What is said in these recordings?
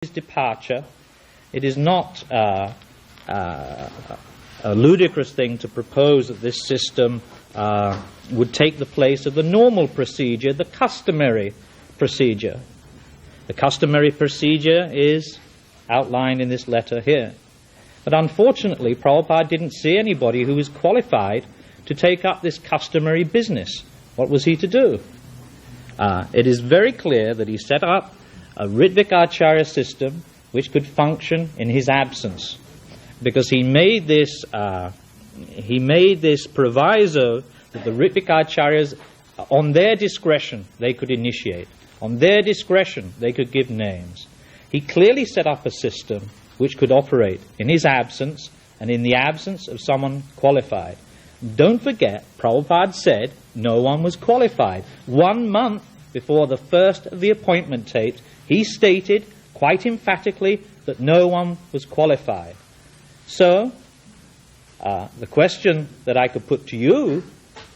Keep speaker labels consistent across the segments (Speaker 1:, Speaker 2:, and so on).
Speaker 1: his departure, it is not a ludicrous thing to propose that this system would take the place of the normal procedure, the customary procedure. The customary procedure is outlined in this letter here. But unfortunately, Prabhupada didn't see anybody who was qualified to take up this customary business. What was he to do? It is very clear that he set up a Ritvik Acharya system which could function in his absence, because he made this proviso that the Ritvik Acharyas, on their discretion, they could initiate. On their discretion, they could give names. He clearly set up a system which could operate in his absence and in the absence of someone qualified. Don't forget, Prabhupada said no one was qualified. 1 month before the first of the appointment tapes, he stated quite emphatically that no one was qualified. So, the question that I could put to you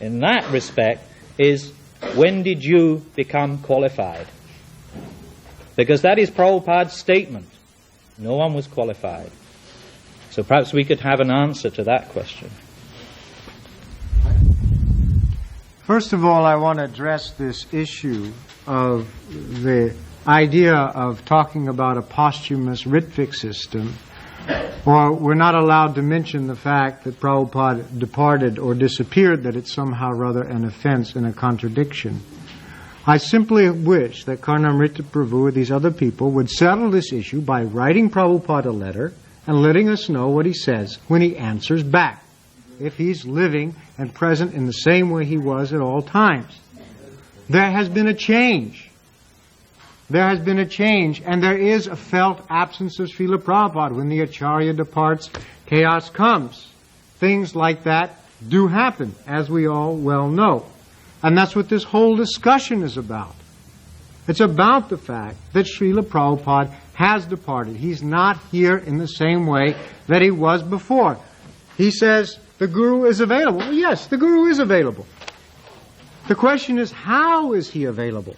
Speaker 1: in that respect is, when did you become qualified? Because that is Prabhupada's statement. No one was qualified. So perhaps we could have an answer to that question.
Speaker 2: First of all, I want to address this issue of the idea of talking about a posthumous Ritvik system, or we're not allowed to mention the fact that Prabhupada departed or disappeared, that it's somehow rather an offense and a contradiction. I simply wish that Karnamrita Prabhu or these other people would settle this issue by writing Prabhupada a letter and letting us know what he says when he answers back, if he's living and present in the same way he was at all times. There has been a change. There has been a change, and there is a felt absence of Srila Prabhupada. When the Acharya departs, chaos comes. Things like that do happen, as we all well know. And that's what this whole discussion is about. It's about the fact that Srila Prabhupada has departed. He's not here in the same way that he was before. He says the Guru is available. Well, yes, the Guru is available. The question is, how is he available?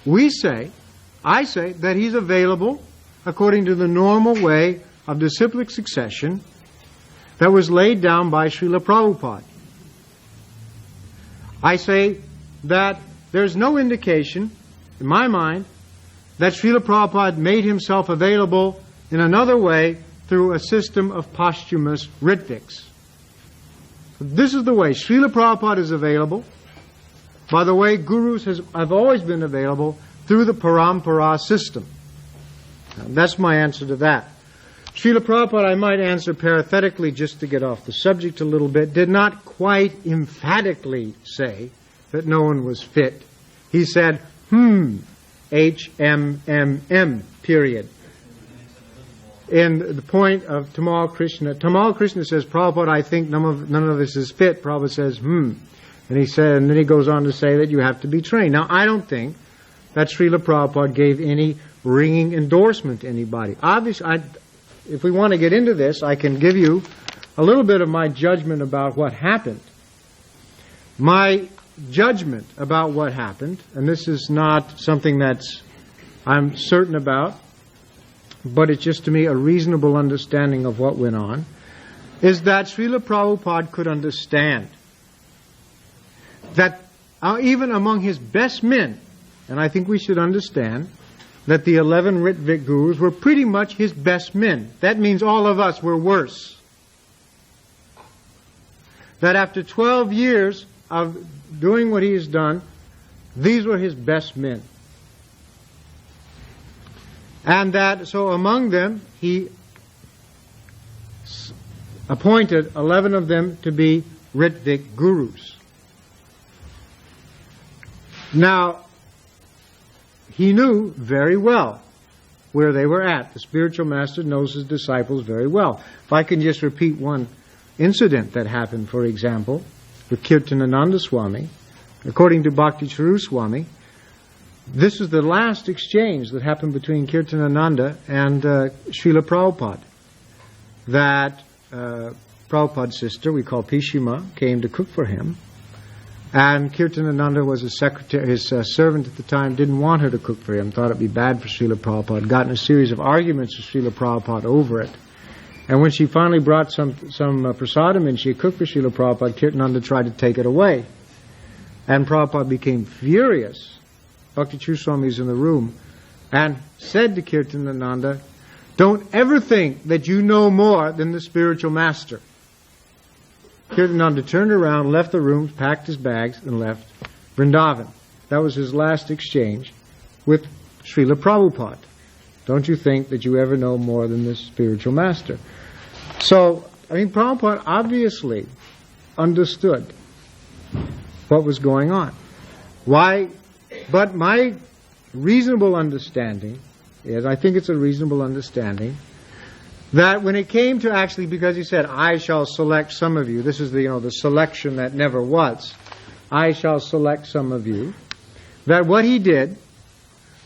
Speaker 2: I say that he's available according to the normal way of disciplic succession that was laid down by Srila Prabhupada. I say that there's no indication, in my mind, that Srila Prabhupada made himself available in another way through a system of posthumous Ritviks. This is the way Srila Prabhupada is available. By the way, gurus have always been available through the Parampara system. Now, that's my answer to that. Srila Prabhupada, I might answer parenthetically just to get off the subject a little bit, did not quite emphatically say that no one was fit. He said, H-M-M-M, period. In the point of Tamal Krishna. Tamal Krishna says, Prabhupada, I think none of us is fit. Prabhupada says, And then he goes on to say that you have to be trained. Now, I don't think that Srila Prabhupada gave any ringing endorsement to anybody. Obviously, if we want to get into this, I can give you a little bit of my judgment about what happened. My judgment about what happened, and this is not something I'm certain about, but it's just to me a reasonable understanding of what went on, is that Srila Prabhupada could understand that even among his best men, and I think we should understand that the 11 Ritvik Gurus were pretty much his best men. That means all of us were worse. That after 12 years of doing what he has done, these were his best men. And that, so among them, he appointed 11 of them to be Ritvik Gurus. Now, he knew very well where they were at. The spiritual master knows his disciples very well. If I can just repeat one incident that happened, for example, with Kirtanananda Swami, according to Bhakti Charu Swami, this is the last exchange that happened between Kirtanananda and Srila Prabhupada. That Prabhupada's sister, we call Pishima, came to cook for him. And Kirtanananda was his secretary, his servant at the time, didn't want her to cook for him, thought it'd be bad for Srila Prabhupada, got in a series of arguments with Srila Prabhupada over it. And when she finally brought some prasadam and she cooked for Srila Prabhupada, Kirtanananda tried to take it away. And Prabhupada became furious. Bhakti True Swami was in the room and said to Kirtanananda, "Don't ever think that you know more than the spiritual master." Kirtanananda turned around, left the room, packed his bags, and left Vrindavan. That was his last exchange with Srila Prabhupada. Don't you think that you ever know more than the spiritual master? So, Prabhupada obviously understood what was going on. Why? But my reasonable understanding is, I think it's a reasonable understanding, that when it came to actually, because he said, "I shall select some of you," this is the selection that never was, "I shall select some of you," that what he did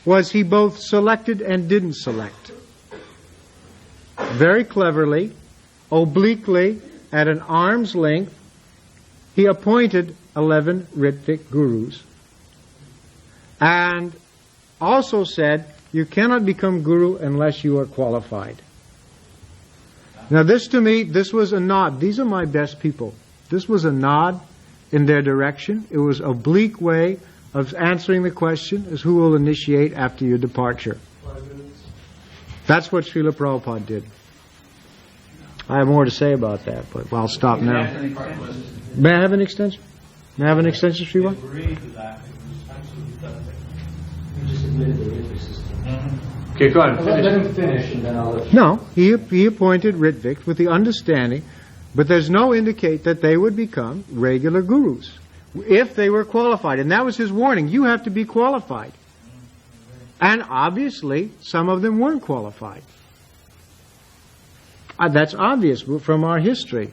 Speaker 2: was he both selected and didn't select. Very cleverly, obliquely, at an arm's length, he appointed 11 Ritvik gurus. And also said, you cannot become guru unless you are qualified. Now this to me, this was a nod. These are my best people. This was a nod in their direction. It was an oblique way of answering the question as who will initiate after your departure. That's what Srila Prabhupada did. I have more to say about that, but I'll stop now. May I have an extension? May I have an extension, Srila?
Speaker 3: Okay, go on.
Speaker 4: Let him finish and then I'll let you.
Speaker 2: No, he appointed Ritviks with the understanding, but there's no indicate that they would become regular gurus if they were qualified. And that was his warning. You have to be qualified. And obviously, some of them weren't qualified. That's obvious from our history,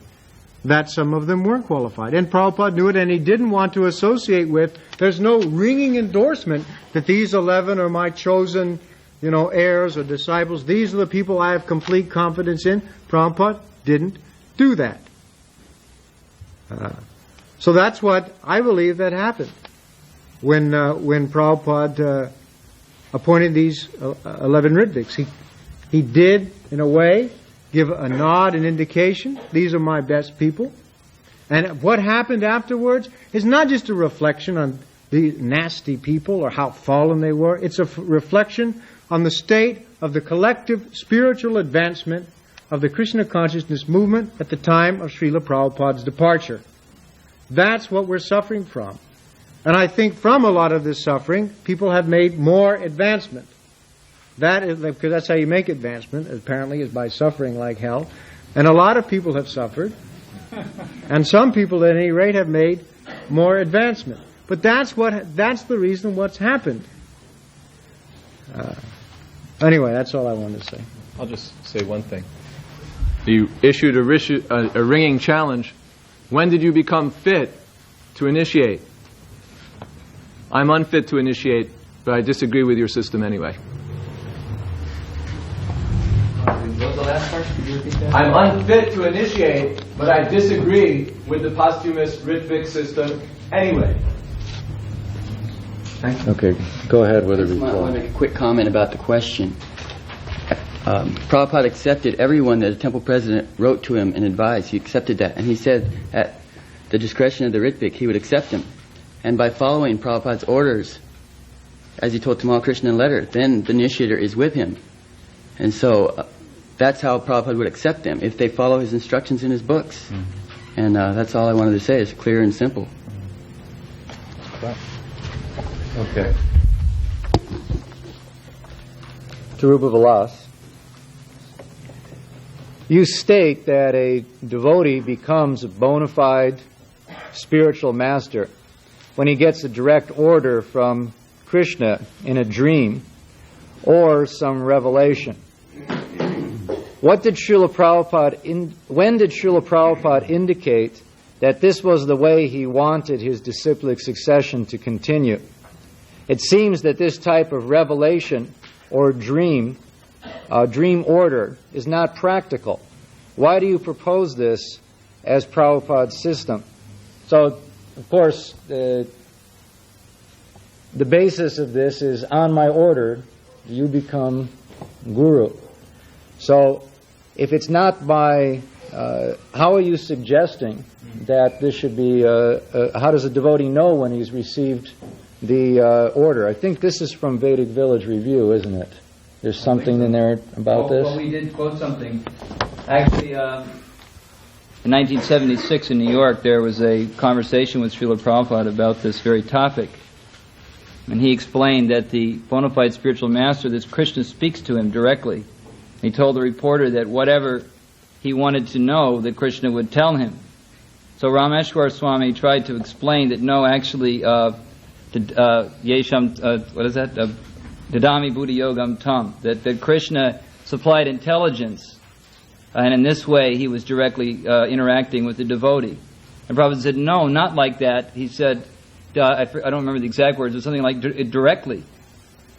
Speaker 2: that some of them weren't qualified. And Prabhupada knew it, and he didn't want to associate with, there's no ringing endorsement that these 11 are my chosen, heirs or disciples. These are the people I have complete confidence in. Prabhupada didn't do that. So that's what I believe that happened when Prabhupada appointed these 11 Ritviks. He did, in a way, give a nod, an indication. These are my best people. And what happened afterwards is not just a reflection on the nasty people or how fallen they were. It's a reflection on the state of the collective spiritual advancement of the Krishna consciousness movement at the time of Srila Prabhupada's departure. That's what we're suffering from. And I think from a lot of this suffering, people have made more advancement. That is, because that's how you make advancement, apparently, is by suffering like hell. And a lot of people have suffered. And some people, at any rate, have made more advancement. But that's the reason what's happened. Anyway, that's all I wanted to say.
Speaker 3: I'll just say one thing. You issued a ringing challenge. When did you become fit to initiate? I'm unfit to initiate, but I disagree with your system anyway.
Speaker 4: What was the last part? Could you repeat that?
Speaker 3: I'm unfit to initiate, but I disagree with the posthumous Ritvik system anyway.
Speaker 5: Okay, go ahead with a
Speaker 6: I want to
Speaker 5: reply.
Speaker 6: make a quick comment about the question. Prabhupada accepted everyone that the temple president wrote to him and advised. He accepted that. And he said at the discretion of the Ritvik, he would accept him. And by following Prabhupada's orders, as he told Tamal Krishna in a letter, then the initiator is with him. And so that's how Prabhupada would accept them, if they follow his instructions in his books. Mm-hmm. And that's all I wanted to say. It's clear and simple.
Speaker 5: Okay. To Rupa Vilas. You state that a devotee becomes a bona fide spiritual master when he gets a direct order from Krishna in a dream or some revelation. When did Srila Prabhupada indicate that this was the way he wanted his disciplic succession to continue? It seems that this type of revelation or dream order is not practical. Why do you propose this as Prabhupada's system? So of course, the basis of this is on my order, you become guru. So if it's not by, how are you suggesting that this should be, how does a devotee know when he's received the order? I think this is from Vedic Village Review, isn't it? There's something in there about this?
Speaker 4: Well, we did quote something. Actually, in 1976 in New York, there was a conversation with Srila Prabhupada about this very topic. And he explained that the bona fide spiritual master, this Krishna, speaks to him directly. He told the reporter that whatever he wanted to know, that Krishna would tell him. So Rameshwar Swami tried to explain that no, actually, Yesham, what is that? Dadami Buddha Yogam Tam, that Krishna supplied intelligence, and in this way he was directly interacting with the devotee. And Prabhupada said, no, not like that. He said, I don't remember the exact words, but something like directly.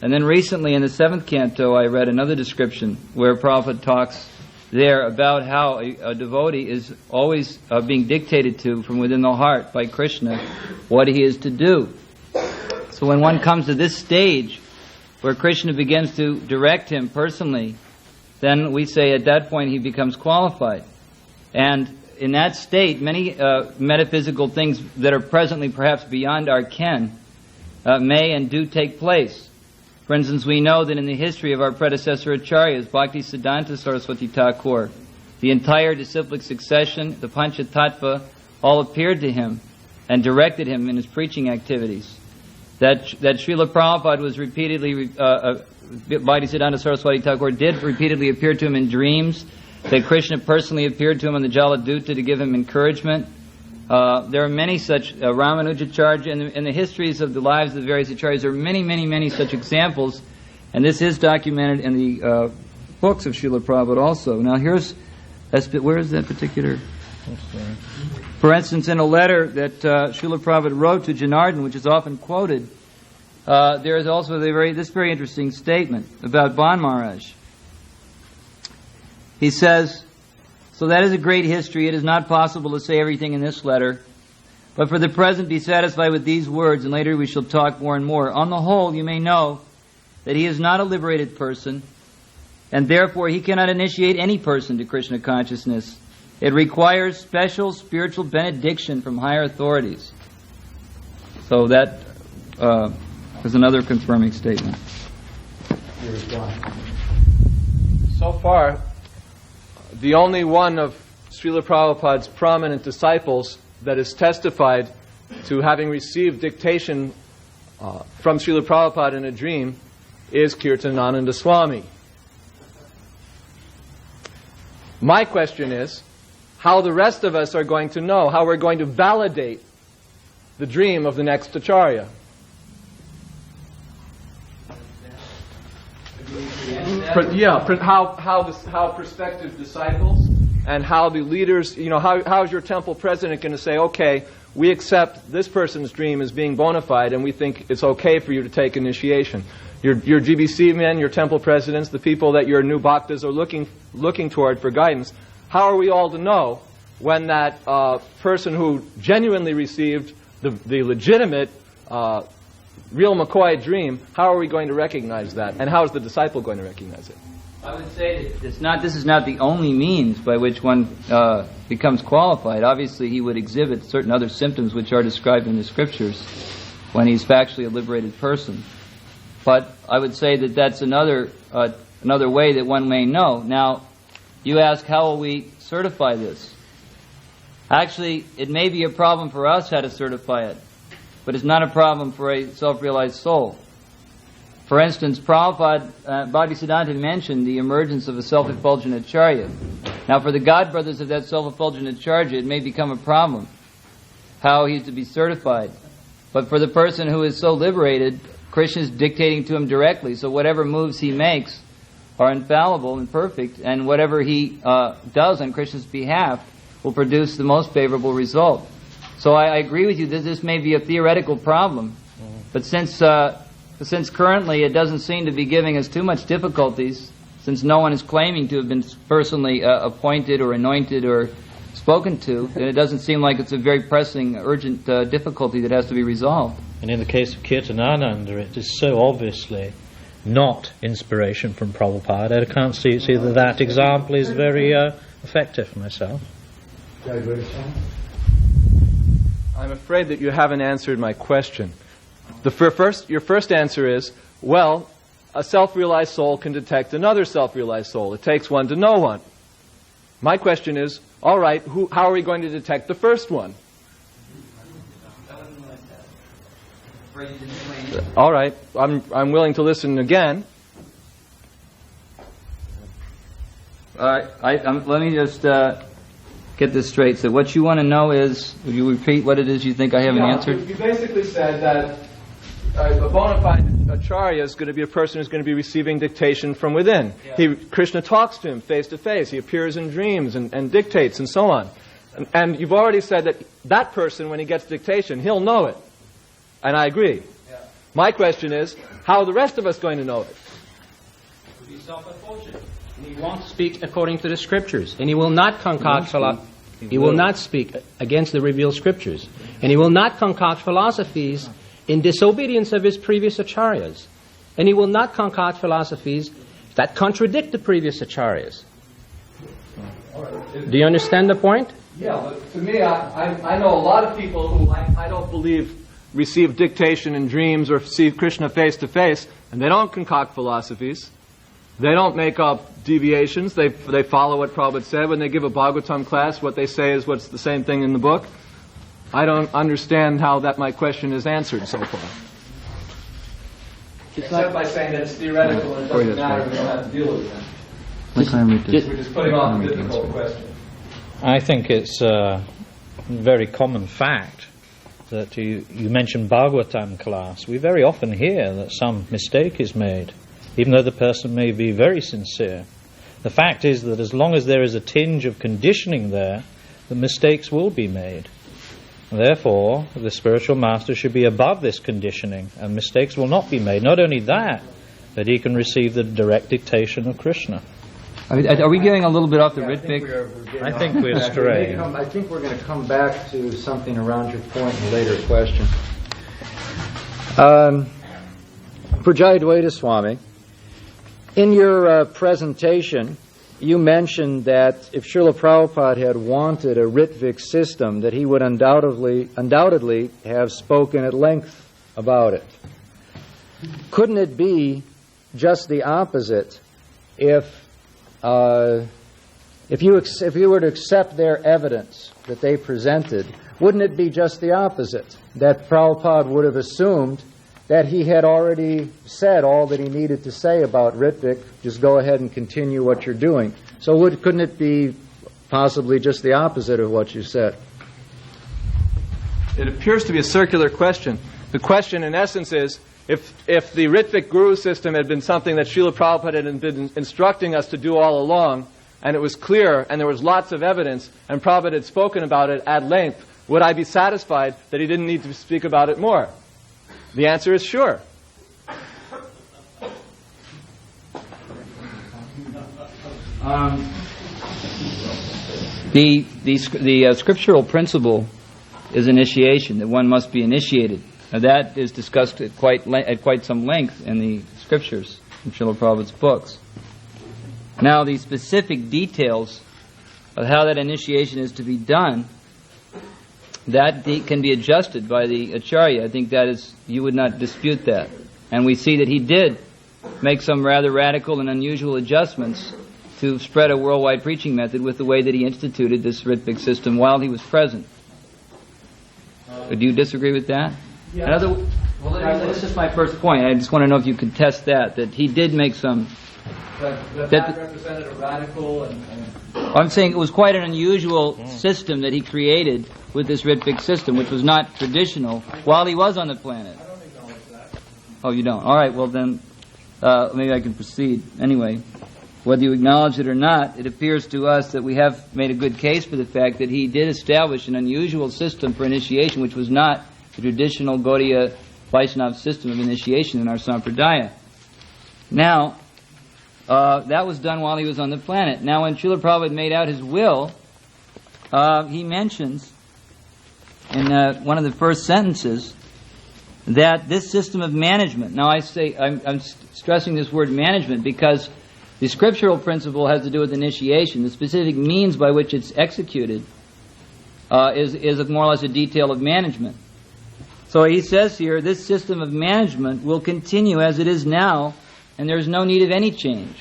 Speaker 4: And then recently in the 7th canto I read another description where Prabhupada talks there about how a devotee is always being dictated to from within the heart by Krishna what he is to do. So when one comes to this stage where Krishna begins to direct him personally, then we say at that point he becomes qualified. And in that state, many metaphysical things that are presently perhaps beyond our ken may and do take place. For instance, we know that in the history of our predecessor acharyas, Bhakti Siddhanta Saraswati Thakur, the entire disciplic succession, the Panchatattva, all appeared to him and directed him in his preaching activities. That Srila Prabhupada was repeatedly, Bhakti Siddhanta Saraswati Thakur did repeatedly appear to him in dreams, that Krishna personally appeared to him in the Jaladuta to give him encouragement. There are many such, Ramanujacharya, in the histories of the lives of the various acharyas, there are many, many, many such examples, and this is documented in the books of Srila Prabhupada also. Now where is that particular? For instance, in a letter that Srila Prabhupada wrote to Janardhan, which is often quoted, there is also this very interesting statement about Ban Maharaj. He says, so that is a great history. It is not possible to say everything in this letter. But for the present, be satisfied with these words, and later we shall talk more and more. On the whole, you may know that he is not a liberated person, and therefore he cannot initiate any person to Krishna consciousness. It requires special spiritual benediction from higher authorities. So that is another confirming statement.
Speaker 3: So far, the only one of Srila Prabhupada's prominent disciples that is testified to having received dictation from Srila Prabhupada in a dream is Kirtanananda Swami. My question is, how the rest of us are going to know, how we're going to validate the dream of the next Acharya. How prospective disciples and how the leaders, how is your temple president going to say, okay, we accept this person's dream as being bona fide and we think it's okay for you to take initiation. Your GBC men, your temple presidents, the people that your new bhaktas are looking toward for guidance, how are we all to know when that person who genuinely received the legitimate real McCoy dream, how are we going to recognize that? And how is the disciple going to recognize it?
Speaker 4: I would say that this is not the only means by which one becomes qualified. Obviously, he would exhibit certain other symptoms which are described in the scriptures when he's factually a liberated person. But I would say that that's another way that one may know. Now, you ask, how will we certify this? Actually, it may be a problem for us how to certify it, but it's not a problem for a self-realized soul. For instance, Prabhupada, Bhaktisiddhanta mentioned the emergence of a self-effulgent acharya. Now, for the godbrothers of that self-effulgent acharya, it may become a problem how he's to be certified. But for the person who is so liberated, Krishna is dictating to him directly, so whatever moves he makes are infallible and perfect, and whatever he does on Krishna's behalf will produce the most favorable result. So I agree with you that this may be a theoretical problem, but since currently it doesn't seem to be giving us too much difficulties, since no one is claiming to have been personally appointed or anointed or spoken to, then it doesn't seem like it's a very pressing, urgent difficulty that has to be resolved.
Speaker 1: And in the case of Kirtanananda, it is so obviously not inspiration from Prabhupada. I can't see that example is very effective myself.
Speaker 3: I'm afraid that you haven't answered my question. Your first answer is, well, a self-realized soul can detect another self-realized soul. It takes one to know one. My question is, all right, how are we going to detect the first one? All right, I'm willing to listen again.
Speaker 4: All right, let me just get this straight. So what you want to know is, will you repeat what it is you think I haven't answered?
Speaker 3: You basically said that a bona fide acharya is going to be a person who's going to be receiving dictation from within. Yeah. Krishna talks to him face to face. He appears in dreams and dictates and so on. And you've already said that that person, when he gets dictation, he'll know it. And I agree. Yeah. My question is, how are the rest of us going to know it?
Speaker 7: He'll be self-effulgent. And he won't speak according to the scriptures. And he will not concoct philosophy. He will not speak against the revealed scriptures. And he will not concoct philosophies in disobedience of his previous acharyas. And he will not concoct philosophies that contradict the previous acharyas. Do you understand the point?
Speaker 3: Yeah, but to me, I know a lot of people who I don't believe receive dictation in dreams or see Krishna face to face, and they don't concoct philosophies. They don't make up deviations. They follow what Prabhupada said. When they give a Bhagavatam class, what they say is what's the same thing in the book. I don't understand how that my question is answered so far. Except by saying that it's theoretical and it doesn't matter, we don't have to deal with it. We're just putting off a difficult question.
Speaker 1: I think it's a very common fact that you mentioned Bhagavatam class. We very often hear that some mistake is made, even though the person may be very sincere. The fact is that as long as there is a tinge of conditioning there, the mistakes will be made. Therefore, the spiritual master should be above this conditioning, and mistakes will not be made. Not only that, but he can receive the direct dictation of Krishna.
Speaker 4: Are we getting a little bit off the Ritvik?
Speaker 1: I think we're straying.
Speaker 5: I think we're going to come back to something around your point in a later question. For Jayadvaita Swami, in your presentation, you mentioned that if Srila Prabhupada had wanted a Ritvik system, that he would undoubtedly have spoken at length about it. Couldn't it be just the opposite if you were to accept their evidence that they presented? Wouldn't it be just the opposite, that Prabhupada would have assumed that he had already said all that he needed to say about Ritvik, just go ahead and continue what you're doing? So couldn't it be possibly just the opposite of what you said?
Speaker 3: It appears to be a circular question. The question, in essence, is if the Ritvik Guru system had been something that Srila Prabhupada had been instructing us to do all along, and it was clear, and there was lots of evidence, and Prabhupada had spoken about it at length, would I be satisfied that he didn't need to speak about it more? The answer is sure.
Speaker 4: The scriptural principle is initiation, that one must be initiated. Now that is discussed at quite some length in the scriptures, in Srila Prabhupada's books. Now the specific details of how that initiation is to be done, that can be adjusted by the Acharya. I think that is, you would not dispute that. And we see that he did make some rather radical and unusual adjustments to spread a worldwide preaching method with the way that he instituted this Ritvik system while he was present. Do you disagree with that? Yeah. This is my first point. I just want to know if you could test that he did make some...
Speaker 3: That represented a radical
Speaker 4: I'm saying it was quite an unusual system that he created with this Ritvik system, which was not traditional while he was on the planet.
Speaker 3: I don't acknowledge that.
Speaker 4: Oh, you don't? All right, well then, maybe I can proceed. Anyway, whether you acknowledge it or not, it appears to us that we have made a good case for the fact that he did establish an unusual system for initiation, which was not the traditional Gaudiya Vaishnava system of initiation in our Sampradaya. Now, that was done while he was on the planet. Now, when Srila Prabhupada made out his will, he mentions in one of the first sentences that this system of management, now I'm stressing this word management because the scriptural principle has to do with initiation. The specific means by which it's executed is more or less a detail of management. So he says here, this system of management will continue as it is now, and there is no need of any change.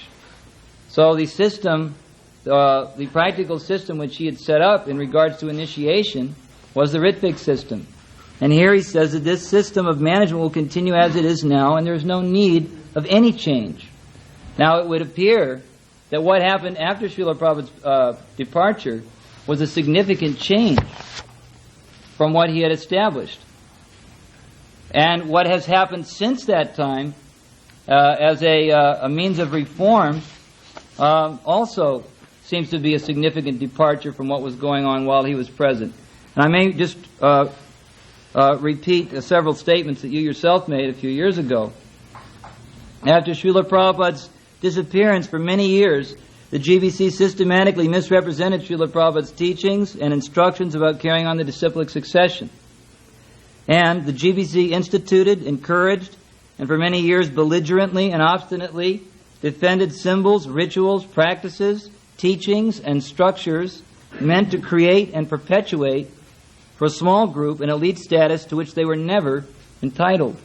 Speaker 4: So the system, the practical system which he had set up in regards to initiation was the Ritwik system. And here he says that this system of management will continue as it is now, and there is no need of any change. Now it would appear that what happened after Srila Prabhupada's departure was a significant change from what he had established. And what has happened since that time as a means of reform also seems to be a significant departure from what was going on while he was present. And I may just repeat several statements that you yourself made a few years ago. After Srila Prabhupada's disappearance for many years, the GBC systematically misrepresented Srila Prabhupada's teachings and instructions about carrying on the disciplic succession. And the GBC instituted, encouraged, and for many years belligerently and obstinately defended symbols, rituals, practices, teachings, and structures meant to create and perpetuate for a small group an elite status to which they were never entitled.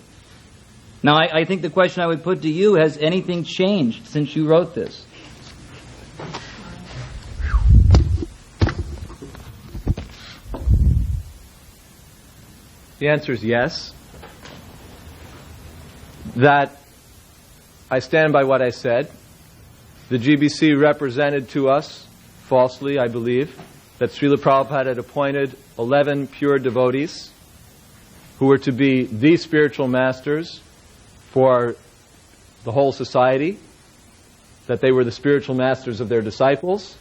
Speaker 4: Now, I think the question I would put to you, has anything changed since you wrote this?
Speaker 3: The answer is yes. That I stand by what I said. The GBC represented to us, falsely I believe, that Srila Prabhupada had appointed 11 pure devotees who were to be the spiritual masters for the whole society, that they were the spiritual masters of their disciples,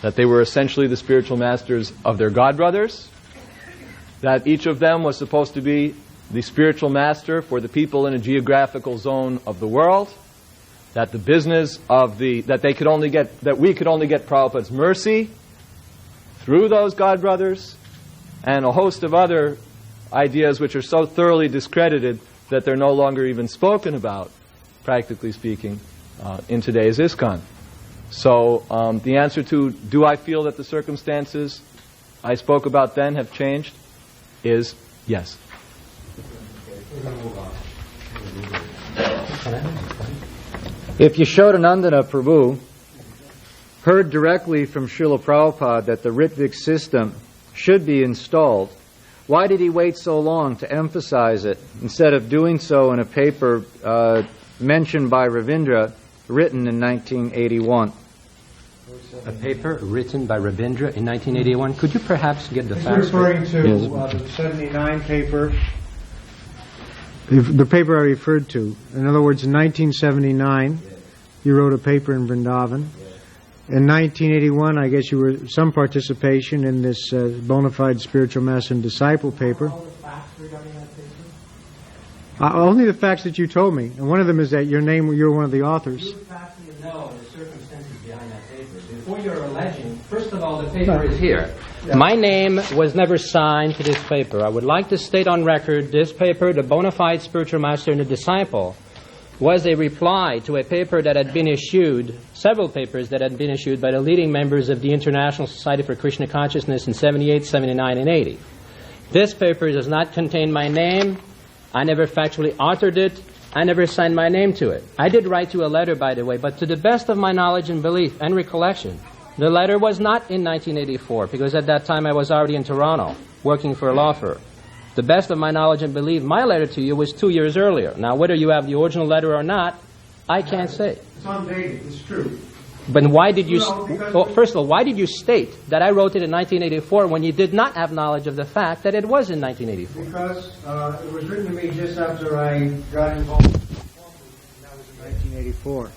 Speaker 3: that they were essentially the spiritual masters of their godbrothers, that each of them was supposed to be the spiritual master for the people in a geographical zone of the world, that the business of that we could only get Prabhupada's mercy through those godbrothers, and a host of other ideas which are so thoroughly discredited that they're no longer even spoken about, practically speaking, in today's ISKCON. So the answer to, do I feel that the circumstances I spoke about then have changed, is yes.
Speaker 5: If Yashodanandana Prabhu heard directly from Srila Prabhupada that the Ritwik system should be installed, why did he wait so long to emphasize it instead of doing so in a paper mentioned by Ravindra, written in 1981?
Speaker 7: A paper written by Ravindra in 1981. Could you perhaps get the facts?
Speaker 2: Referring to the 79 paper, the paper I referred to. In other words, in 1979, you wrote a paper in Vrindavan. In 1981, I guess you were some participation in this bona fide spiritual master and disciple paper.
Speaker 7: All the facts regarding that paper?
Speaker 2: Only the facts that you told me, and one of them is that you're one of the authors.
Speaker 7: You factly know the circumstances behind that paper. Before you're alleging, first of all, the paper is here. My name was never signed to this paper. I would like to state on record, this paper, the bona fide spiritual master and the disciple, was a reply to a paper that had been issued, several papers that had been issued by the leading members of the International Society for Krishna Consciousness in 78, 79, and 80. This paper does not contain my name. I never factually authored it. I never signed my name to it. I did write you a letter, by the way, but to the best of my knowledge and belief and recollection, the letter was not in 1984, because at that time I was already in Toronto, working for a law firm. The best of my knowledge and belief, my letter to you was 2 years earlier. Now, whether you have the original letter or not, I can't say.
Speaker 2: It's undated, it's true.
Speaker 7: But why did you...
Speaker 2: No,
Speaker 7: first of all, why did you state that I wrote it in 1984 when you did not have knowledge of the fact that it was in 1984?
Speaker 2: Because it was written to me just after I got involved in the that was in 1984.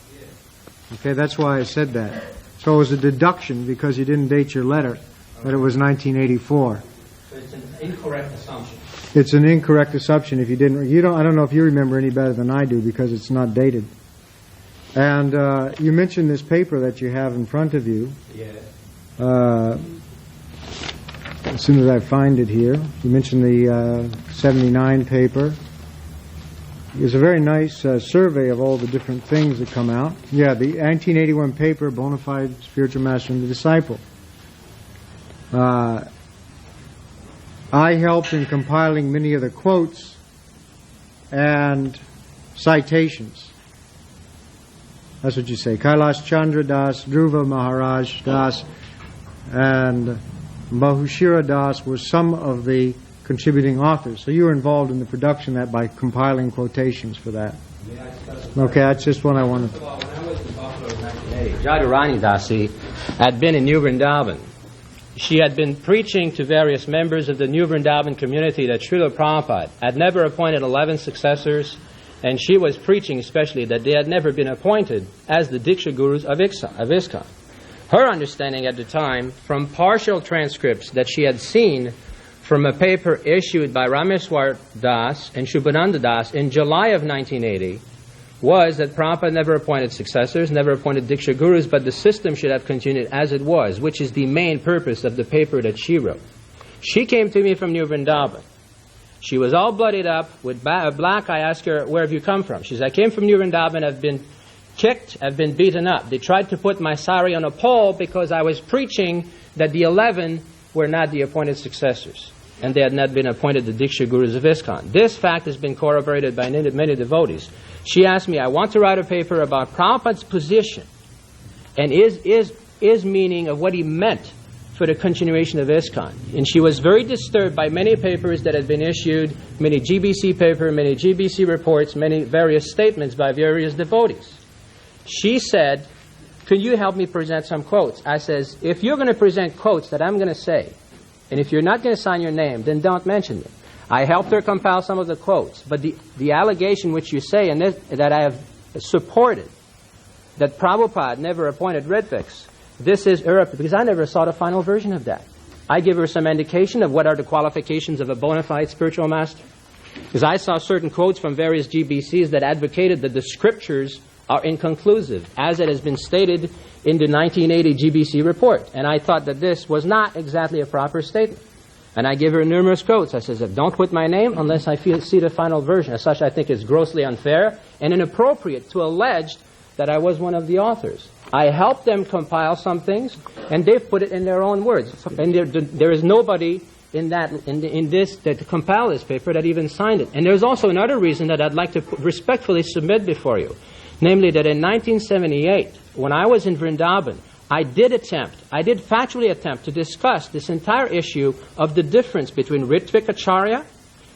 Speaker 2: Okay, that's why I said that. So it was a deduction, because you didn't date your letter, that it was 1984.
Speaker 7: So it's an incorrect assumption.
Speaker 2: It's an incorrect assumption if you didn't... I don't know if you remember any better than I do, because it's not dated. And you mentioned this paper that you have in front of you.
Speaker 7: Yes.
Speaker 2: as soon as I find it here. You mentioned the 79 paper. It's a very nice survey of all the different things that come out. Yeah, the 1981 paper, Bona Fide Spiritual Master and the Disciple. I helped in compiling many of the quotes and citations. That's what you say. Kailash Chandra Das, Dhruva Maharaj Das, and Bahushira Das were some of the contributing authors. So you were involved in the production of that by compiling quotations for that. Okay, that's just what I wanted.
Speaker 7: When I was in Buffalo in 1980, Jadurani Dasi had been in New Vrindavan. She had been preaching to various members of the New Vrindavan community that Srila Prabhupada had never appointed 11 successors, and she was preaching especially that they had never been appointed as the Diksha Gurus of ISKCON. Her understanding at the time, from partial transcripts that she had seen from a paper issued by Rameshwar Das and Shubhananda Das in July of 1980, was that Prabhupada never appointed successors, never appointed Diksha Gurus, but the system should have continued as it was, which is the main purpose of the paper that she wrote. She came to me from New Vrindavan. She was all bloodied up with black. I asked her, where have you come from? She said, I came from New Vrindavan. I've been kicked, I've been beaten up. They tried to put my sari on a pole because I was preaching that the 11 were not the appointed successors, and they had not been appointed the Diksha Gurus of ISKCON. This fact has been corroborated by many devotees. She asked me, I want to write a paper about Prabhupada's position and his meaning of what he meant for the continuation of ISKCON. And she was very disturbed by many papers that had been issued, many GBC papers, many GBC reports, many various statements by various devotees. She said, could you help me present some quotes? I says, if you're going to present quotes that I'm going to say, and if you're not going to sign your name, then don't mention it. I helped her compile some of the quotes, but the allegation which you say and that I have supported, that Prabhupada never appointed Ritviks, this is error, because I never saw the final version of that. I give her some indication of what are the qualifications of a bona fide spiritual master, because I saw certain quotes from various GBCs that advocated that the scriptures are inconclusive, as it has been stated in the 1980 GBC report. And I thought that this was not exactly a proper statement. And I give her numerous quotes. I says, don't put my name unless I see the final version. As such, I think it's grossly unfair and inappropriate to allege that I was one of the authors. I helped them compile some things, and they've put it in their own words. And there is nobody in this that compiled this paper that even signed it. And there's also another reason that I'd like to respectfully submit before you. Namely, that in 1978, when I was in Vrindavan, I did factually attempt to discuss this entire issue of the difference between Ritvik Acharya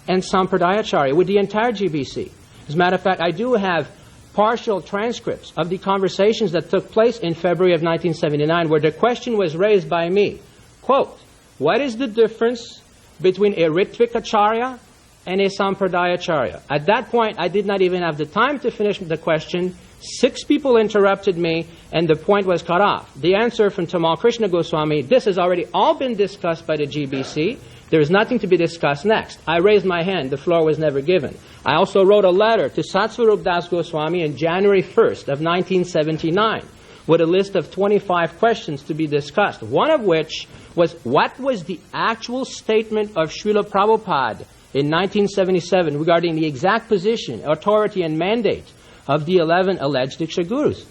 Speaker 7: and Sampradaya Acharya with the entire GBC. As a matter of fact, I do have partial transcripts of the conversations that took place in February of 1979 where the question was raised by me, quote, what is the difference between a Ritvik Acharya and a Sampradaya Acharya? At that point, I did not even have the time to finish the question. 6 people interrupted me, and the point was cut off. The answer from Tamal Krishna Goswami, this has already all been discussed by the GBC. There is nothing to be discussed next. I raised my hand. The floor was never given. I also wrote a letter to Satsvarup Das Goswami on January 1st of 1979 with a list of 25 questions to be discussed, one of which was what was the actual statement of Srila Prabhupada in 1977 regarding the exact position, authority, and mandate of the 11 alleged Diksha Gurus.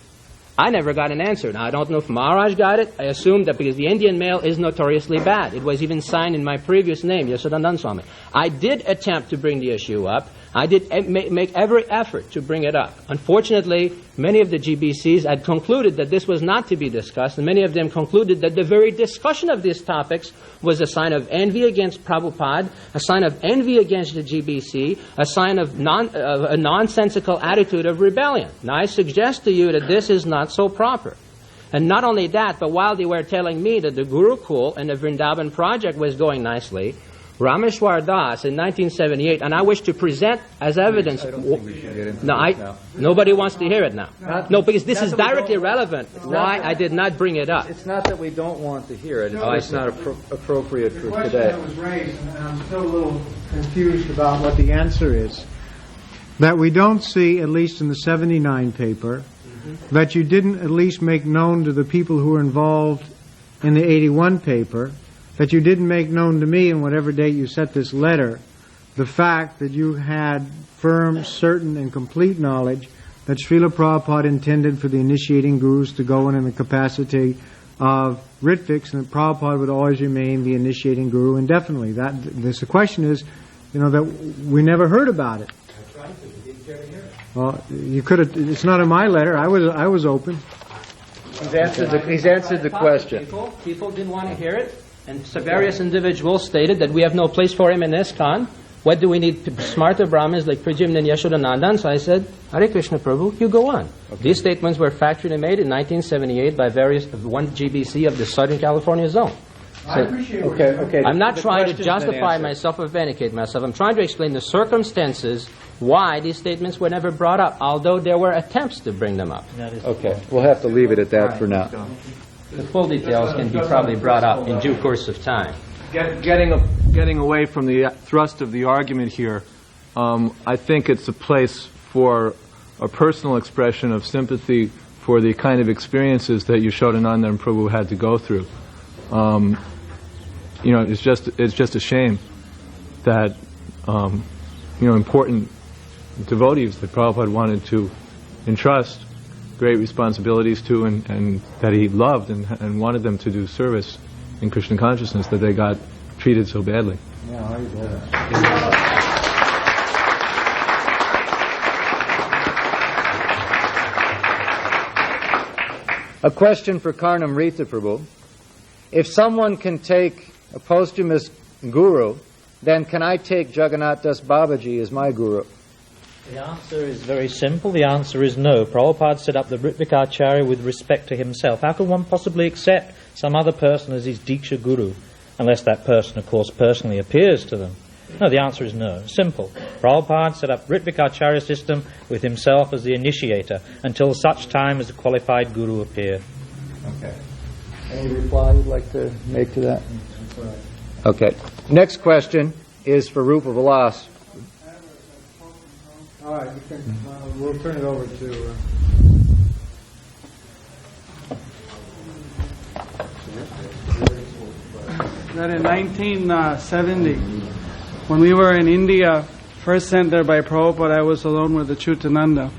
Speaker 7: I never got an answer. Now, I don't know if Maharaj got it. I assume that because the Indian mail is notoriously bad. It was even signed in my previous name, Yasodanand Swami. I did attempt to bring the issue up. I did make every effort to bring it up. Unfortunately, many of the GBCs had concluded that this was not to be discussed, and many of them concluded that the very discussion of these topics was a sign of envy against Prabhupada, a sign of envy against the GBC, a sign of a nonsensical attitude of rebellion. Now, I suggest to you that this is not so proper. And not only that, but while they were telling me that the Gurukul and the Vrindavan project was going nicely, Rameshwar Das in 1978, and I wish to present as evidence. Nobody wants to hear it now. No, because this is directly relevant. Why I did not bring it up.
Speaker 5: It's not that we don't want to hear it. It's not appropriate for today.
Speaker 2: The question that was raised, and I'm still a little confused about what the answer is, that we don't see, at least in the 79 paper, that you didn't at least make known to the people who were involved in the 81 paper that you didn't make known to me in whatever date you sent this letter the fact that you had firm, certain, and complete knowledge that Srila Prabhupada intended for the initiating gurus to go in the capacity of Ritviks, and that Prabhupada would always remain the initiating guru indefinitely. The question is, that we never heard about it.
Speaker 7: I tried to. You didn't care to hear it.
Speaker 2: Well, you could have. It's not in my letter. I was open.
Speaker 5: He's answered the question.
Speaker 7: People didn't want to hear it, and so various individuals stated that we have no place for him in ISKCON. What do we need? Smarter Brahmins like Pradyumna and Yashodanandan. So I said, Hare Krishna Prabhu, you go on. Okay. These statements were factually made in 1978 by one GBC of the Southern California zone. So,
Speaker 2: I appreciate it.
Speaker 5: Okay.
Speaker 7: I'm not trying to justify myself or vindicate myself. I'm trying to explain the circumstances why these statements were never brought up, although there were attempts to bring them up.
Speaker 5: Okay, we'll have to leave it at that for now.
Speaker 7: The full details can be probably brought up in due course of time.
Speaker 3: Getting away from the thrust of the argument here, I think it's a place for a personal expression of sympathy for the kind of experiences that Yashodananda and Prabhu had to go through. It's just a shame that important devotees that Prabhupada wanted to entrust great responsibilities to, and that he loved and wanted them to do service in Krishna consciousness, that they got treated so badly.
Speaker 5: A question for Karnam Rita Prabhu. If someone can take a posthumous guru, then can I take Jagannath Das Babaji as my guru?
Speaker 1: The answer is very simple. The answer is no. Prabhupada set up the Ritvikacharya with respect to himself. How can one possibly accept some other person as his Diksha Guru, unless that person, of course, personally appears to them? No, the answer is no. Simple. Prabhupada set up Ritvikacharya system with himself as the initiator until such time as a qualified Guru appeared.
Speaker 5: Okay. Any reply you'd like to make to that? Okay. Next question is for Rupa Vilas.
Speaker 2: All right, we'll turn it over to...
Speaker 8: That in 1970, when we were in India, first sent there by Prabhupada, I was alone with the Chutananda.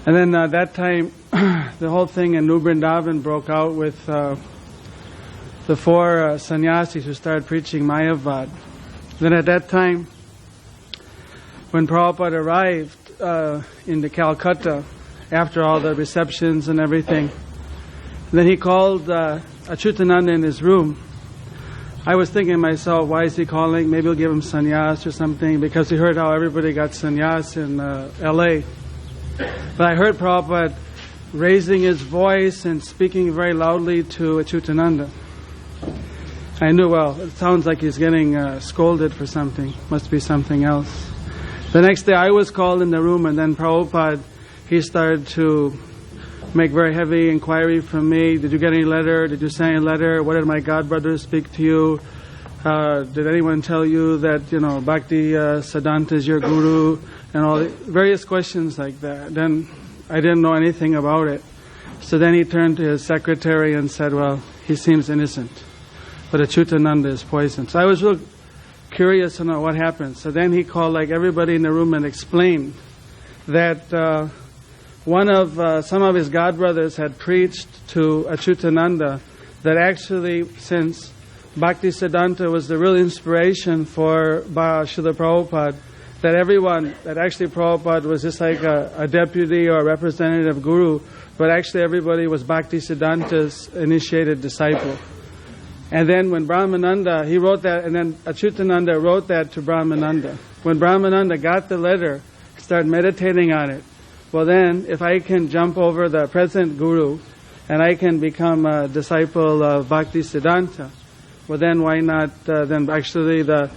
Speaker 8: And then that time, the whole thing in New Vrindavan broke out with the four sannyasis who started preaching Mayavad. Then at that time, when Prabhupada arrived into Calcutta, after all the receptions and everything, then he called Achyutananda in his room. I was thinking to myself, why is he calling? Maybe he'll give him sannyas or something, because he heard how everybody got sannyas in L.A. But I heard Prabhupada raising his voice and speaking very loudly to Achyutananda. I knew, well, it sounds like he's getting scolded for something. Must be something else. The next day I was called in the room, and then Prabhupada, he started to make very heavy inquiry from me. Did you get any letter? Did you send any letter? What did my godbrother speak to you? Did anyone tell you that, Bhakti Siddhanta is your guru? And all the various questions like that. Then I didn't know anything about it. So then he turned to his secretary and said, well, he seems innocent, but Achyutananda is poisoned. So I was real curious to know what happened. So then he called everybody in the room and explained that some of his godbrothers had preached to Achyutananda that actually, since Bhakti Siddhanta was the real inspiration for Srila Prabhupada, that actually Prabhupada was just like a deputy or a representative guru, but actually everybody was Bhakti Siddhanta's initiated disciple. And then when Brahmananda, he wrote that, and then Achyutananda wrote that to Brahmananda. When Brahmananda got the letter, started meditating on it, well then, if I can jump over the present guru, and I can become a disciple of Bhakti Siddhanta, well then why not, then actually the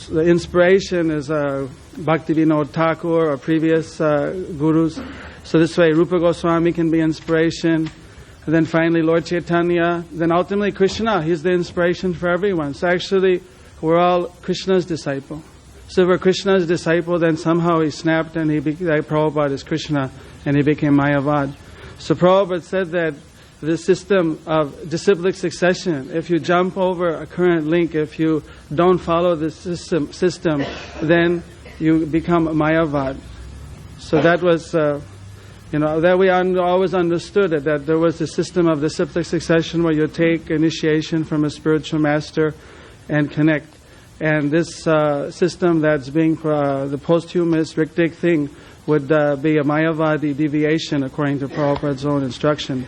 Speaker 8: inspiration is Bhakti Vinod Thakur or previous gurus. So this way Rupa Goswami can be inspiration. And then finally Lord Chaitanya. Then ultimately Krishna, he's the inspiration for everyone. So actually we're all Krishna's disciple. So if we're Krishna's disciple, then somehow he snapped and Prabhupada is Krishna and he became Mayavad. So Prabhupada said that the system of disciplic succession. If you jump over a current link, if you don't follow the system, then you become a Mayavad. So that was, that we always understood it, that there was a system of disciplic succession where you take initiation from a spiritual master and connect. And this system that's being the posthumous Ritik thing would be a Mayavadi deviation according to Prabhupada's own instruction.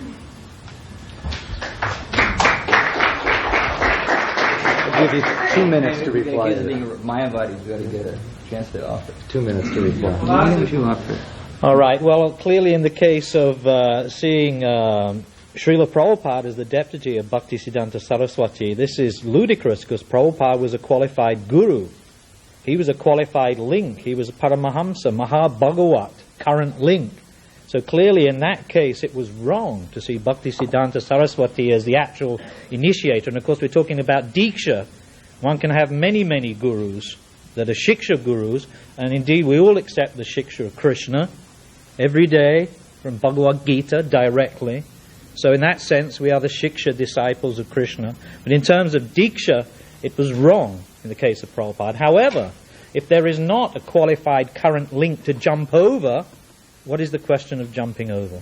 Speaker 5: I'll give you 2 minutes to reply to
Speaker 4: Being
Speaker 5: that.
Speaker 4: Mayavadi, you've got to get a chance to offer.
Speaker 5: 2 minutes to reply.
Speaker 1: All right. Well, clearly in the case of seeing Srila Prabhupada as the deputy of Bhaktisiddhanta Saraswati, this is ludicrous because Prabhupada was a qualified guru. He was a qualified link. He was a Paramahamsa, Mahabhagavat, current link. So clearly in that case it was wrong to see Bhaktisiddhanta Saraswati as the actual initiator. And of course we're talking about Diksha. One can have many, many gurus that are Shiksha gurus, and indeed we all accept the Shiksha of Krishna every day from Bhagavad Gita directly. So in that sense we are the Shiksha disciples of Krishna. But in terms of Diksha, it was wrong in the case of Prabhupada. However, if there is not a qualified current link to jump over, what is the question of jumping over?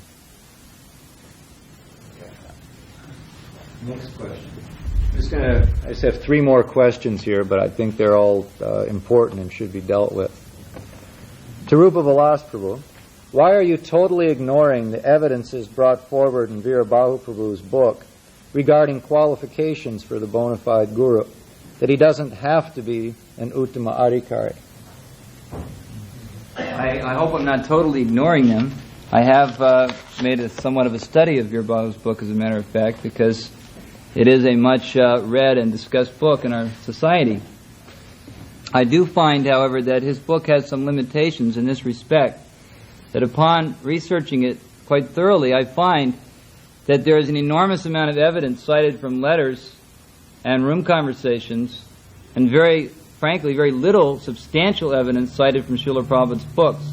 Speaker 5: Next question. I just have 3 more questions here, but I think they're all important and should be dealt with. To Rupa Vilas Prabhu, why are you totally ignoring the evidences brought forward in Veera Bahu Prabhu's book regarding qualifications for the bona fide guru, that he doesn't have to be an Uttama Adhikari?
Speaker 4: I hope I'm not totally ignoring them. I have made somewhat of a study of Veera Bahu's book, as a matter of fact, because it is a much read and discussed book in our society. I do find, however, that his book has some limitations in this respect, that upon researching it quite thoroughly, I find that there is an enormous amount of evidence cited from letters and room conversations, and very frankly, very little substantial evidence cited from Srila Prabhupada's books.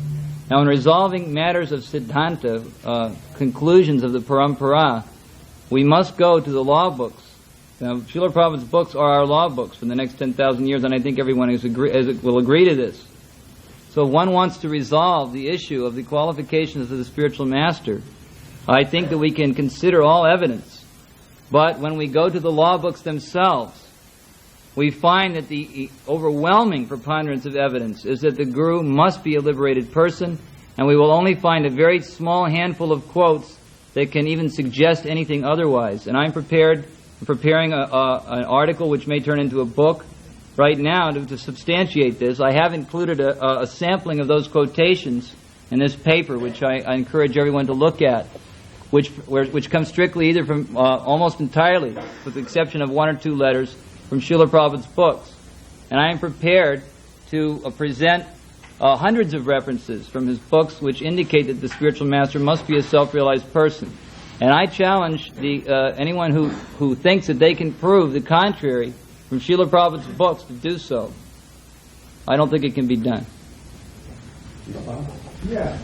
Speaker 4: Now, in resolving matters of Siddhanta, conclusions of the Parampara, we must go to the law books. Now, Srila Prabhupada's books are our law books for the next 10,000 years, and I think everyone will agree to this. So if one wants to resolve the issue of the qualifications of the spiritual master, I think that we can consider all evidence. But when we go to the law books themselves, we find that the overwhelming preponderance of evidence is that the guru must be a liberated person, and we will only find a very small handful of quotes that can even suggest anything otherwise. And I'm preparing an article which may turn into a book right now to substantiate this. I have included a sampling of those quotations in this paper, which I encourage everyone to look at, which comes strictly either from almost entirely, with the exception of 1 or 2 letters, from Srila Prabhupada's books. And I am prepared to present hundreds of references from his books which indicate that the spiritual master must be a self-realized person. And I challenge anyone who thinks that they can prove the contrary from Srila Prabhupada's books to do so. I don't think it can be done.
Speaker 2: Yeah.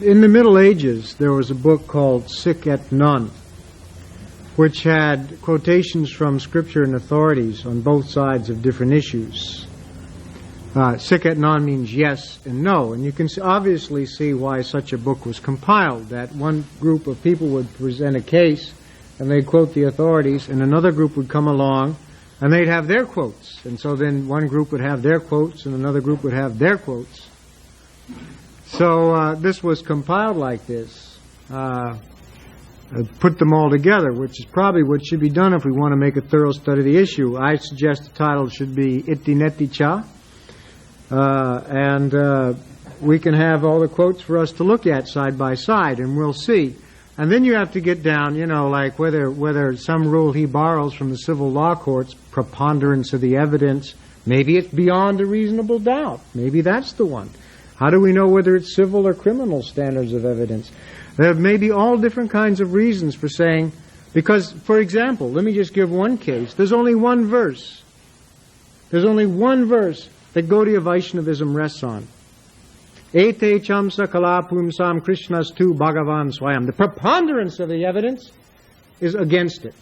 Speaker 2: In the Middle Ages, there was a book called Sikh et Non, which had quotations from scripture and authorities on both sides of different issues. Sikh et Non means yes and no, and you can obviously see why such a book was compiled, that one group of people would present a case and they'd quote the authorities, and another group would come along and they'd have their quotes. And so then one group would have their quotes and another group would have their quotes. So this was compiled like this, put them all together, which is probably what should be done if we want to make a thorough study of the issue. I suggest the title should be Iti Neti Cha, and we can have all the quotes for us to look at side by side, and we'll see. And then you have to get down, like whether some rule he borrows from the civil law courts, preponderance of the evidence, maybe it's beyond a reasonable doubt. Maybe that's the one. How do we know whether it's civil or criminal standards of evidence? There may be all different kinds of reasons for saying, because, for example, let me just give one case. There's only one verse. There's only one verse that Gaudiya Vaishnavism rests on. Ete chamsa kalapum sam Krishnas tu Bhagavan swayam. The preponderance of the evidence is against it.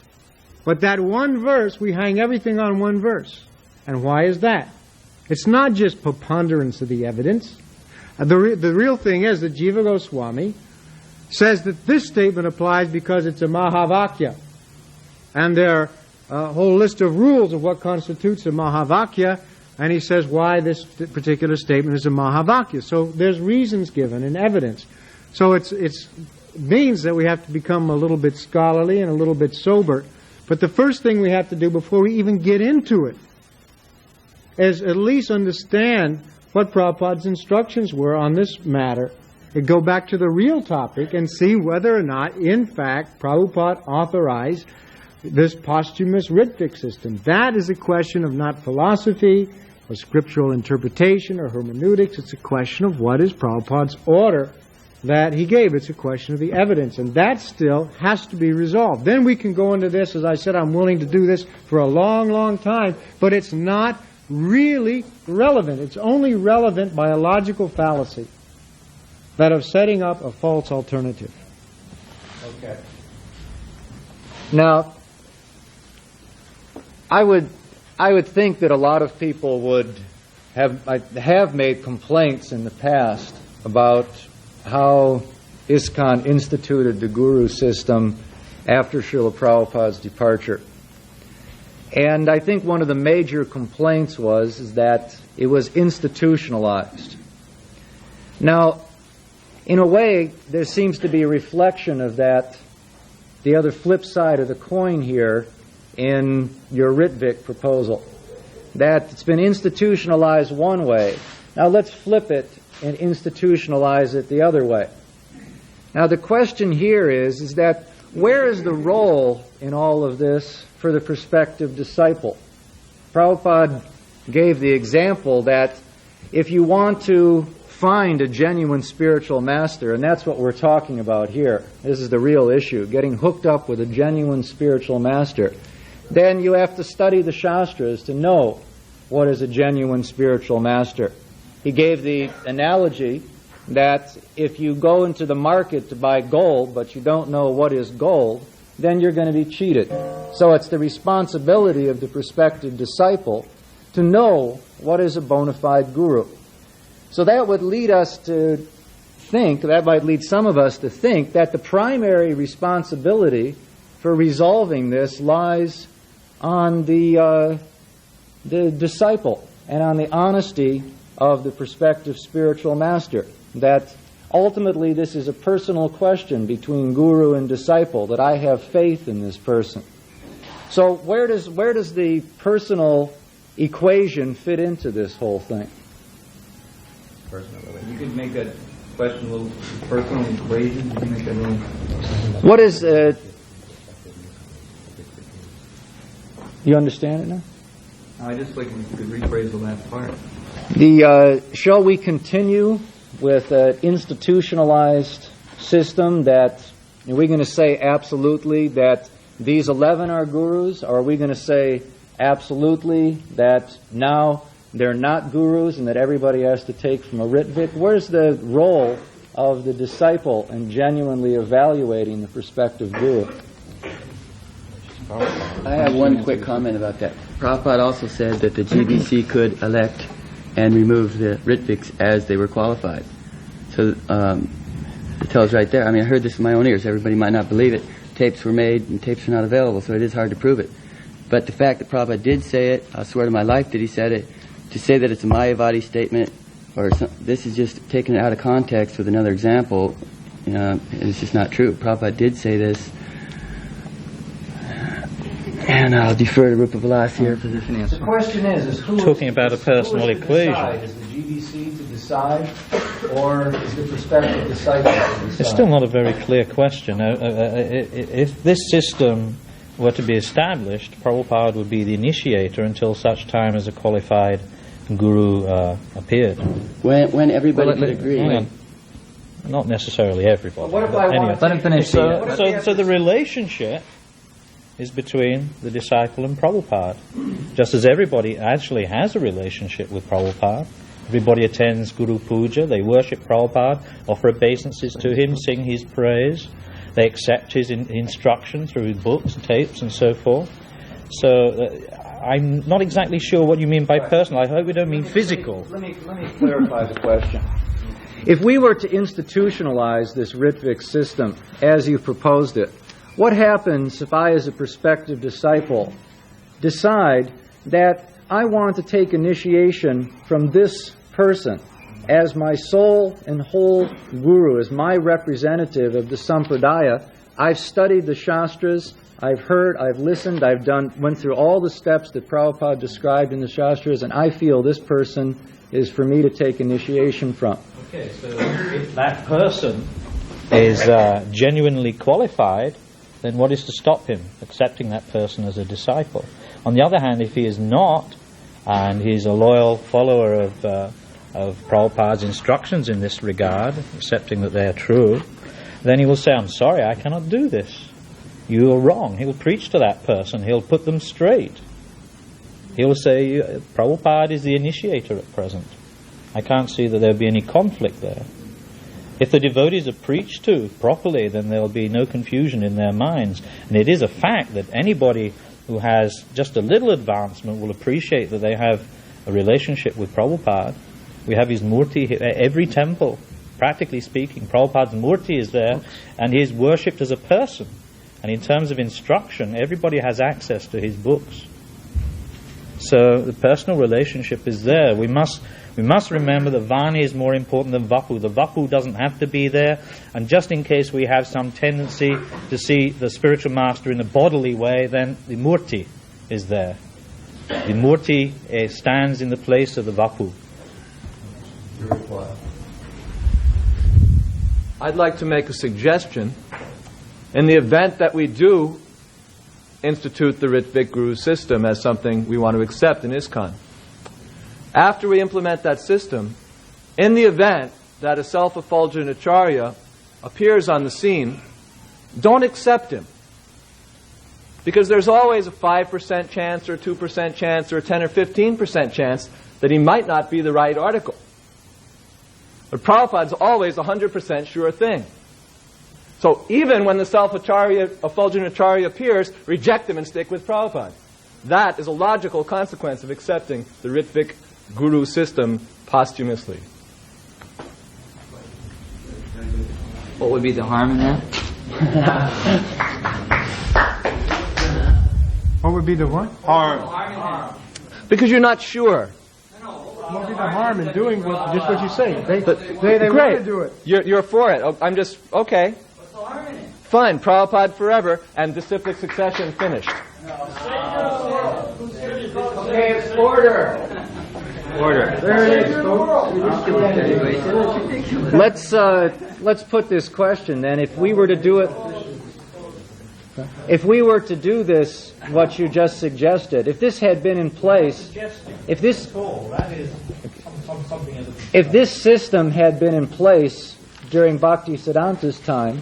Speaker 2: But that one verse, we hang everything on one verse. And why is that? It's not just preponderance of the evidence. The real thing is that Jiva Goswami says that this statement applies because it's a Mahavakya. And there are a whole list of rules of what constitutes a Mahavakya, and he says why this particular statement is a Mahavakya. So there's reasons given and evidence. So it means that we have to become a little bit scholarly and a little bit sober. But the first thing we have to do before we even get into it is at least understand what Prabhupada's instructions were on this matter, and go back to the real topic and see whether or not, in fact, Prabhupada authorized this posthumous Ritvik system. That is a question of not philosophy or scriptural interpretation or hermeneutics. It's a question of what is Prabhupada's order that he gave. It's a question of the evidence, and that still has to be resolved. Then we can go into this. As I said, I'm willing to do this for a long, long time, but it's not really relevant. It's only relevant by a logical fallacy, that of setting up a false alternative.
Speaker 5: Okay. Now, I would think that a lot of people would have made complaints in the past about how ISKCON instituted the Guru system after Srila Prabhupada's departure. And I think one of the major complaints is that it was institutionalized. Now, in a way, there seems to be a reflection of that, the other flip side of the coin here, in your Ritvik proposal. That it's been institutionalized one way. Now let's flip it and institutionalize it the other way. Now the question here is that where is the role in all of this for the prospective disciple? Prabhupada gave the example that if you want to find a genuine spiritual master, and that's what we're talking about here, this is the real issue, getting hooked up with a genuine spiritual master, then you have to study the Shastras to know what is a genuine spiritual master. He gave the analogy that if you go into the market to buy gold, but you don't know what is gold, then you're going to be cheated. So it's the responsibility of the prospective disciple to know what is a bona fide guru. So that would lead us to think, that might lead some of us to think, that the primary responsibility for resolving this lies on the disciple and on the honesty of the prospective spiritual master. That ultimately this is a personal question between guru and disciple, that I have faith in this person. So where does the personal equation fit into this whole thing?
Speaker 4: You could make that question a little personal equation. You can make that a little...
Speaker 5: What is... you understand it now?
Speaker 4: I just like you could rephrase the last part.
Speaker 5: Shall we continue with an institutionalized system that, are we going to say absolutely that these 11 are gurus, or are we going to say absolutely that now they're not gurus and that everybody has to take from a Ritvik? Where's the role of the disciple in genuinely evaluating the prospective guru?
Speaker 6: I have one quick comment about that. Prabhupada also said that the GBC could elect and remove the Ritviks as they were qualified. So it tells right there. I mean, I heard this in my own ears. Everybody might not believe it. Tapes were made and tapes are not available, so it is hard to prove it. But the fact that Prabhupada did say it, I swear to my life that he said it, to say that it's a Mayavadi statement, or this is just taken out of context with another example, it's just not true. Prabhupada did say this. And I'll defer to Rupa Vilas here for this answer.
Speaker 5: The question is who
Speaker 1: talking about a personal equation.
Speaker 5: Is the GBC to decide, or is the prospective disciple to decide?
Speaker 1: It's still not a very clear question. If this system were to be established, Prabhupada would be the initiator until such time as a qualified guru appeared.
Speaker 6: When everybody would agree.
Speaker 1: Not necessarily everybody.
Speaker 5: Well, what if I
Speaker 1: anyway.
Speaker 5: want
Speaker 4: Let him finish.
Speaker 1: So the relationship is between the disciple and Prabhupada. Just as everybody actually has a relationship with Prabhupada, Everybody attends Guru Puja. They worship Prabhupada, offer obeisances to him, sing his praise. They accept his instruction through books, tapes, and so forth. So I'm not exactly sure what you mean by personal. I hope you don't mean physical.
Speaker 5: Let me clarify the question. If we were to institutionalize this Ritvik system as you proposed it, what happens if I, as a prospective disciple, decide that I want to take initiation from this person as my sole and whole guru, as my representative of the Sampradaya? I've studied the Shastras, I've heard, I've listened, went through all the steps that Prabhupada described in the Shastras, and I feel this person is for me to take initiation from.
Speaker 1: Okay, so if that person is genuinely qualified, then what is to stop him accepting that person as a disciple? On the other hand, if he is not, and he's a loyal follower of Prabhupada's instructions in this regard, accepting that they are true, then he will say, I'm sorry, I cannot do this. You are wrong. He will preach to that person. He'll put them straight. He will say, Prabhupada is the initiator at present. I can't see that there will be any conflict there. If the devotees are preached to properly, then there will be no confusion in their minds. And it is a fact that anybody who has just a little advancement will appreciate that they have a relationship with Prabhupada. We have his murti at every temple, practically speaking. Prabhupada's murti is there, and he is worshipped as a person. And in terms of instruction, everybody has access to his books. So the personal relationship is there. We must remember that Vani is more important than Vapu. The Vapu doesn't have to be there. And just in case we have some tendency to see the spiritual master in a bodily way, then the Murti is there. The Murti stands in the place of the Vapu.
Speaker 3: I'd like to make a suggestion. In the event that we do institute the Ritvik Guru system as something we want to accept in ISKCON, after we implement that system, in the event that a self-effulgent acharya appears on the scene, don't accept him. Because there's always a 5% chance or a 2% chance or a 10 or 15% chance that he might not be the right article. But Prabhupada's always a 100% sure thing. So even when the self-effulgent acharya appears, reject him and stick with Prabhupada. That is a logical consequence of accepting the Ritvik Guru system posthumously.
Speaker 4: What would be the harm in that?
Speaker 2: What would be the what?
Speaker 7: Harm.
Speaker 3: Because you're not sure.
Speaker 2: What would be the harm in doing just what you say? They
Speaker 3: Great.
Speaker 2: want to do it.
Speaker 3: You're for it. I'm just, okay.
Speaker 4: What's the harm in it?
Speaker 3: Fine, Prabhupada forever, and disciplic succession finished.
Speaker 5: Okay, it's order. Let's put this question then. If we were to do this, what you just suggested, if this had been in place, if this system had been in place during Bhaktisiddhanta's time,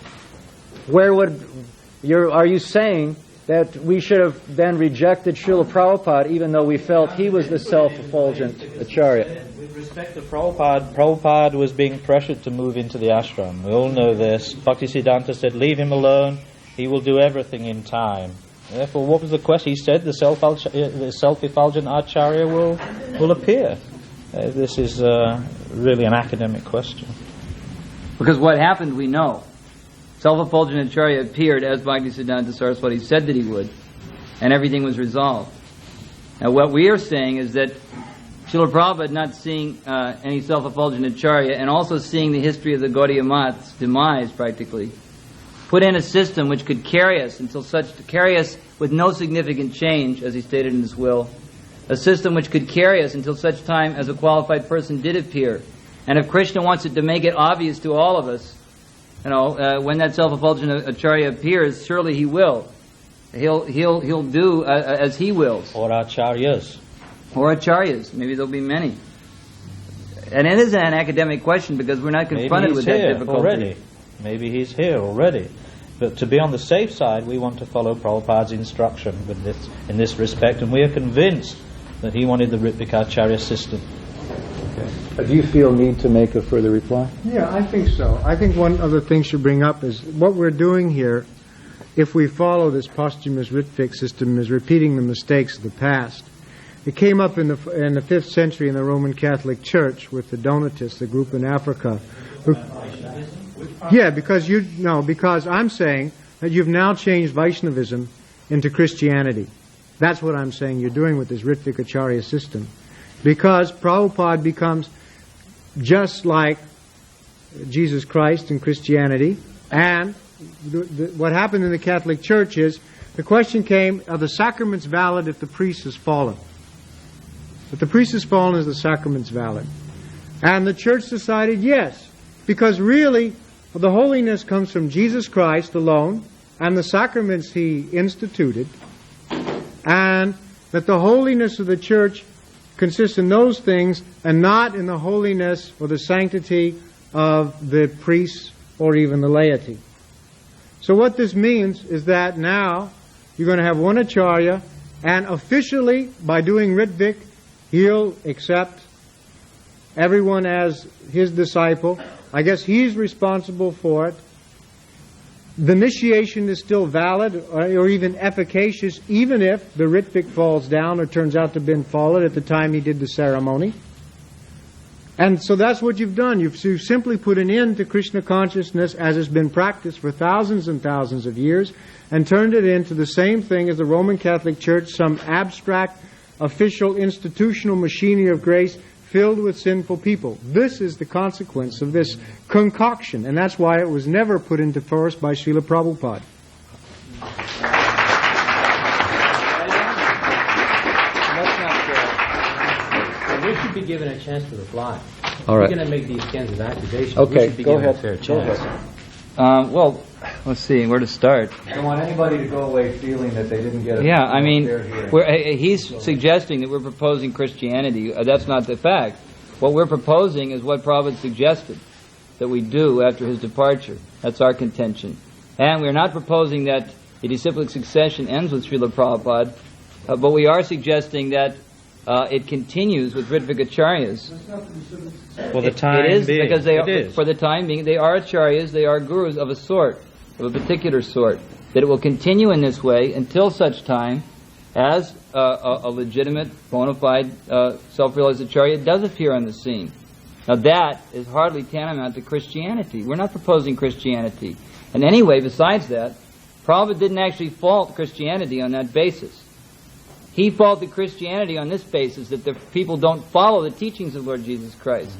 Speaker 5: are you saying that we should have then rejected Srila Prabhupada even though we felt he was the self-effulgent acharya?
Speaker 1: With respect to Prabhupada was being pressured to move into the ashram. We all know this. Bhaktisiddhanta said, leave him alone, he will do everything in time. Therefore, what was the question? He said the self-effulgent acharya will appear. This is really an academic question.
Speaker 4: Because what happened, we know. Self-effulgent acharya appeared as Bhaktisiddhanta Saraswati said that he would, and everything was resolved. Now what we are saying is that Srila Prabhupada, not seeing any self-effulgent acharya, and also seeing the history of the Gaudiya Math's demise practically, put in a system which could carry us with no significant change, as he stated in his will, a system which could carry us until such time as a qualified person did appear. And if Krishna wants it to make it obvious to all of us, when that self-effulgent acharya appears, surely he will. He'll do as he wills.
Speaker 1: Or acharyas.
Speaker 4: Or acharyas. Maybe there'll be many. And it is an academic question because we're not confronted with that difficulty.
Speaker 1: Already. Maybe he's here already. But to be on the safe side, we want to follow Prabhupada's instruction in this respect, and we are convinced that he wanted the Ritvik Acharya system. Okay.
Speaker 5: Do you feel need to make a further reply?
Speaker 2: Yeah, I think so. I think one of the things to bring up is what we're doing here, if we follow this posthumous Ritvic system, is repeating the mistakes of the past. It came up in the 5th century in the Roman Catholic Church with the Donatists, the group in Africa. Yeah, because I'm saying that you've now changed Vaishnavism into Christianity. That's what I'm saying you're doing with this Ritvic Acharya system. Because Prabhupada becomes just like Jesus Christ in Christianity, and what happened in the Catholic Church is the question came, are the sacraments valid if the priest has fallen? If the priest has fallen, is the sacraments valid? And the Church decided yes, because really the holiness comes from Jesus Christ alone and the sacraments He instituted, and that the holiness of the Church consists in those things and not in the holiness or the sanctity of the priests or even the laity. So what this means is that now you're going to have one Acharya, and officially, by doing Ritvic, he'll accept everyone as his disciple. I guess he's responsible for it. The initiation is still valid or even efficacious, even if the Ritvic falls down or turns out to have been fallen at the time he did the ceremony. And so that's what you've done. You've simply put an end to Krishna consciousness as has been practiced for thousands and thousands of years, and turned it into the same thing as the Roman Catholic Church, some abstract, official, institutional machinery of grace filled with sinful people. This is the consequence of this concoction, and that's why it was never put into force by Srila Prabhupada.
Speaker 7: We should be given a chance to reply.
Speaker 5: All right.
Speaker 7: We're going to make these kinds of accusations.
Speaker 5: Okay,
Speaker 7: we should be
Speaker 5: go
Speaker 7: given
Speaker 5: ahead.
Speaker 7: a fair
Speaker 5: Go
Speaker 7: chance.
Speaker 5: ahead.
Speaker 4: Well, let's see where to start.
Speaker 5: I don't want anybody to go away feeling that they didn't get a
Speaker 4: Yeah, I mean,
Speaker 5: fair hearing.
Speaker 4: he's suggesting that we're proposing Christianity. That's not the fact. What we're proposing is what Prabhupada suggested that we do after his departure. That's our contention. And we're not proposing that the disciplic succession ends with Srila Prabhupada, but we are suggesting that it continues with Ritvic Acharyas.
Speaker 1: For the time
Speaker 4: it is
Speaker 1: being.
Speaker 4: because they are,
Speaker 1: It is.
Speaker 4: for the time being, they are Acharyas, they are gurus of a sort, of a particular sort, that it will continue in this way until such time as a legitimate, bona fide, self-realized Acharya does appear on the scene. Now that is hardly tantamount to Christianity. We're not proposing Christianity. And anyway, besides that, Prabhupada didn't actually fault Christianity on that basis. He faulted Christianity on this basis, that the people don't follow the teachings of Lord Jesus Christ.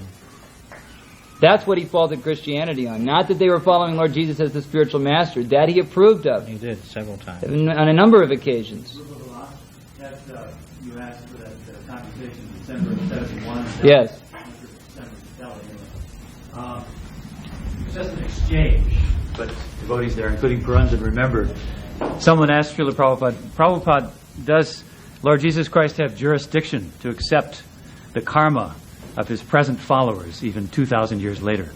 Speaker 4: That's what he faulted Christianity on. Not that they were following Lord Jesus as the spiritual master. That he approved of.
Speaker 1: He did several times.
Speaker 4: On a number of occasions.
Speaker 9: You asked for that conversation in December of 71.
Speaker 4: Yes.
Speaker 9: It's just an exchange, but devotees there, including Puranjan, remember, someone asked Srila Prabhupada, does Lord Jesus Christ have jurisdiction to accept the karma of his present followers even 2,000 years later?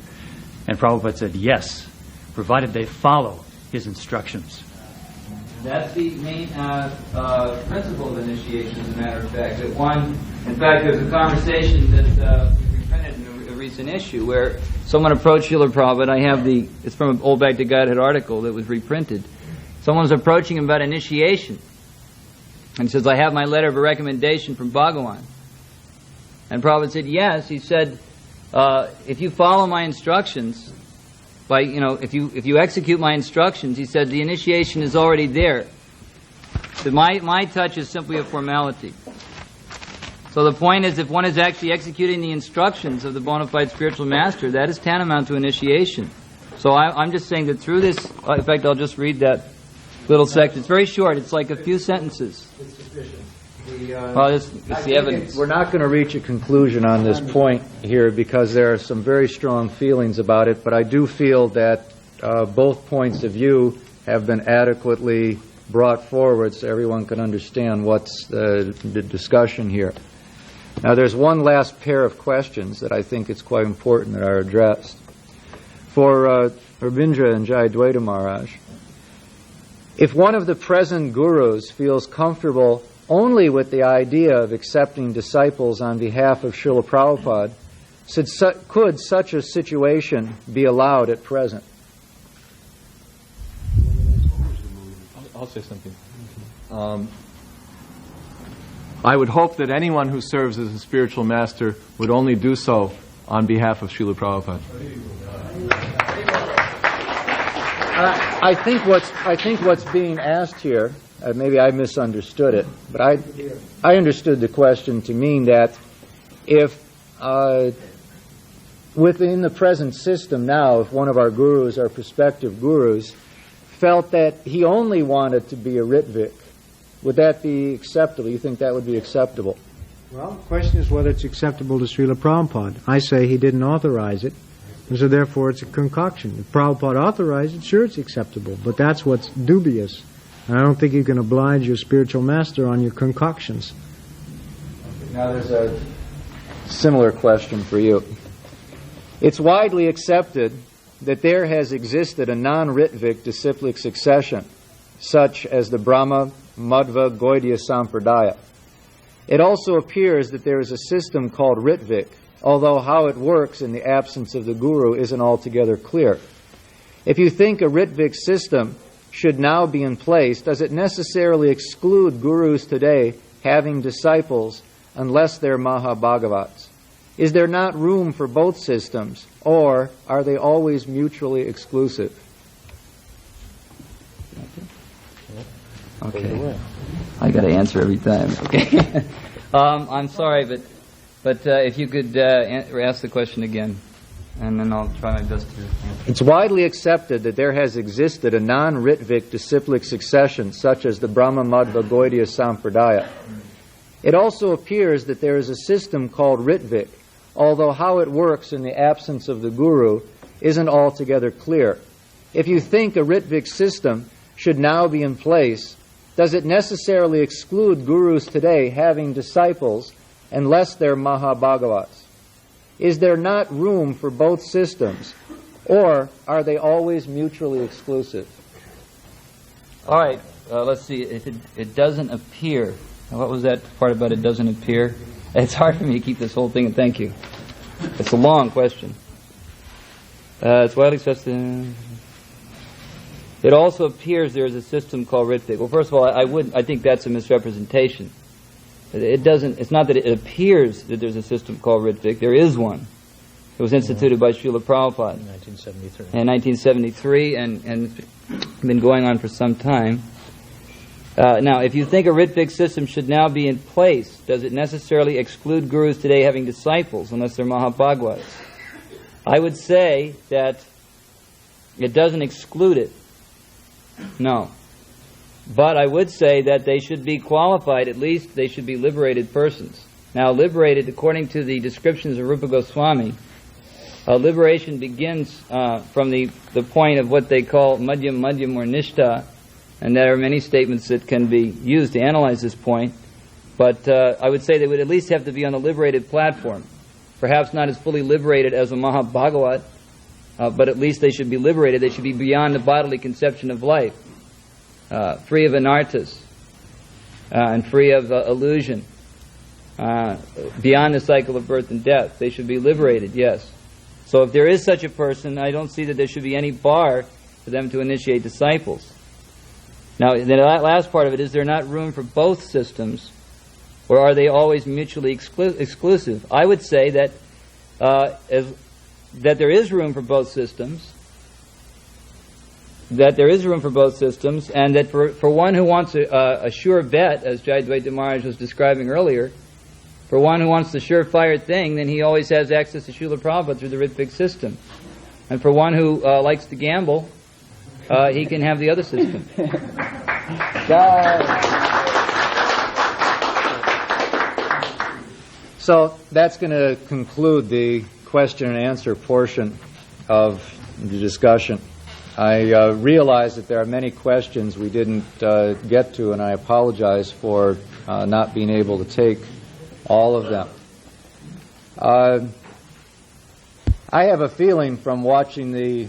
Speaker 9: And Prabhupada said yes, provided they follow his instructions.
Speaker 4: That's the main principle of initiation, as a matter of fact. That one, in fact, there's a conversation that we reprinted in a recent issue where someone approached Srila Prabhupada. It's from an Old Back to Godhead article that was reprinted. Someone was approaching him about initiation. And he says, I have my letter of a recommendation from Bhagawan. And Prabhupada said, yes. He said, if you follow my instructions, if you execute my instructions, he said, the initiation is already there. That my touch is simply a formality. So the point is, if one is actually executing the instructions of the bona fide spiritual master, that is tantamount to initiation. So I'm just saying that through this, in fact, I'll just read that little section. It's very short. It's like a few sentences.
Speaker 5: It's sufficient.
Speaker 4: It's the evidence.
Speaker 5: We're not going to reach a conclusion on this point here because there are some very strong feelings about it, but I do feel that both points of view have been adequately brought forward so everyone can understand what's the discussion here. Now, there's one last pair of questions that I think it's quite important that are addressed. For Rabindra and Jayadvaita Maharaj, if one of the present gurus feels comfortable only with the idea of accepting disciples on behalf of Srila Prabhupada, could such a situation be allowed at present?
Speaker 3: I'll say something. I would hope that anyone who serves as a spiritual master would only do so on behalf of Srila Prabhupada.
Speaker 5: I think what's being asked here, maybe I misunderstood it, but I understood the question to mean that if within the present system now, if one of our gurus, our prospective gurus, felt that he only wanted to be a Ritvik, would that be acceptable? You think that would be acceptable?
Speaker 2: Well, the question is whether it's acceptable to Srila Prabhupada. I say he didn't authorize it, and so therefore it's a concoction. If Prabhupada authorized it, sure it's acceptable, but that's what's dubious. And I don't think you can oblige your spiritual master on your concoctions.
Speaker 5: Now there's a similar question for you. It's widely accepted that there has existed a non-Ritvik disciplic succession, such as the Brahma, Madhva, Gaudiya Sampradaya. It also appears that there is a system called Ritvik, although how it works in the absence of the guru isn't altogether clear. If you think a Ritvik system should now be in place, does it necessarily exclude gurus today having disciples unless they're Mahabhagavats? Is there not room for both systems, or are they always mutually exclusive?
Speaker 4: Okay. I got to answer every time. Okay. I'm sorry, but if you could ask the question again, and then I'll try my best to answer.
Speaker 5: It's widely accepted that there has existed a non-Ritvik disciplic succession, such as the Brahma, Madhva, Gaudiya Sampradaya. It also appears that there is a system called Ritvik, although how it works in the absence of the guru isn't altogether clear. If you think a Ritvik system should now be in place, does it necessarily exclude gurus today having disciples unless they're Mahabhagavats? Is there not room for both systems, or are they always mutually exclusive?
Speaker 4: All right, let's see. If it doesn't appear, what was that part about it doesn't appear? It's hard for me to keep this whole thing, and thank you. It's a long question. It's widely accepted. It also appears there is a system called Ritvik. Well, first of all, I think that's a misrepresentation. It's not that it appears that there's a system called Ritvik. There is one. It was instituted by Srila Prabhupada
Speaker 1: In 1973.
Speaker 4: in 1973 and been going on for some time. Now, if you think a Ritvik system should now be in place, does it necessarily exclude gurus today having disciples unless they're Mahabhagavats? I would say that it doesn't exclude it. No. But I would say that they should be qualified, at least they should be liberated persons. Now, liberated, according to the descriptions of Rupa Goswami, liberation begins from the point of what they call madhyam or nishta, and there are many statements that can be used to analyze this point, but I would say they would at least have to be on a liberated platform. Perhaps not as fully liberated as a Mahabhagavat, but at least they should be liberated. They should be beyond the bodily conception of life, free of anarthas, and free of illusion, beyond the cycle of birth and death. They should be liberated, yes. So if there is such a person, I don't see that there should be any bar for them to initiate disciples. Now, the last part of it, is there not room for both systems, or are they always mutually exclusive? I would say that that there is room for both systems, and that for one who wants a sure bet, as Jayadvaita Maharaj was describing earlier, for one who wants the surefire thing, then he always has access to Srila Prabhupada through the Ritvik system. And for one who likes to gamble, he can have the other system.
Speaker 5: So that's going to conclude the question and answer portion of the discussion. I realize that there are many questions we didn't get to, and I apologize for not being able to take all of them. I have a feeling from watching the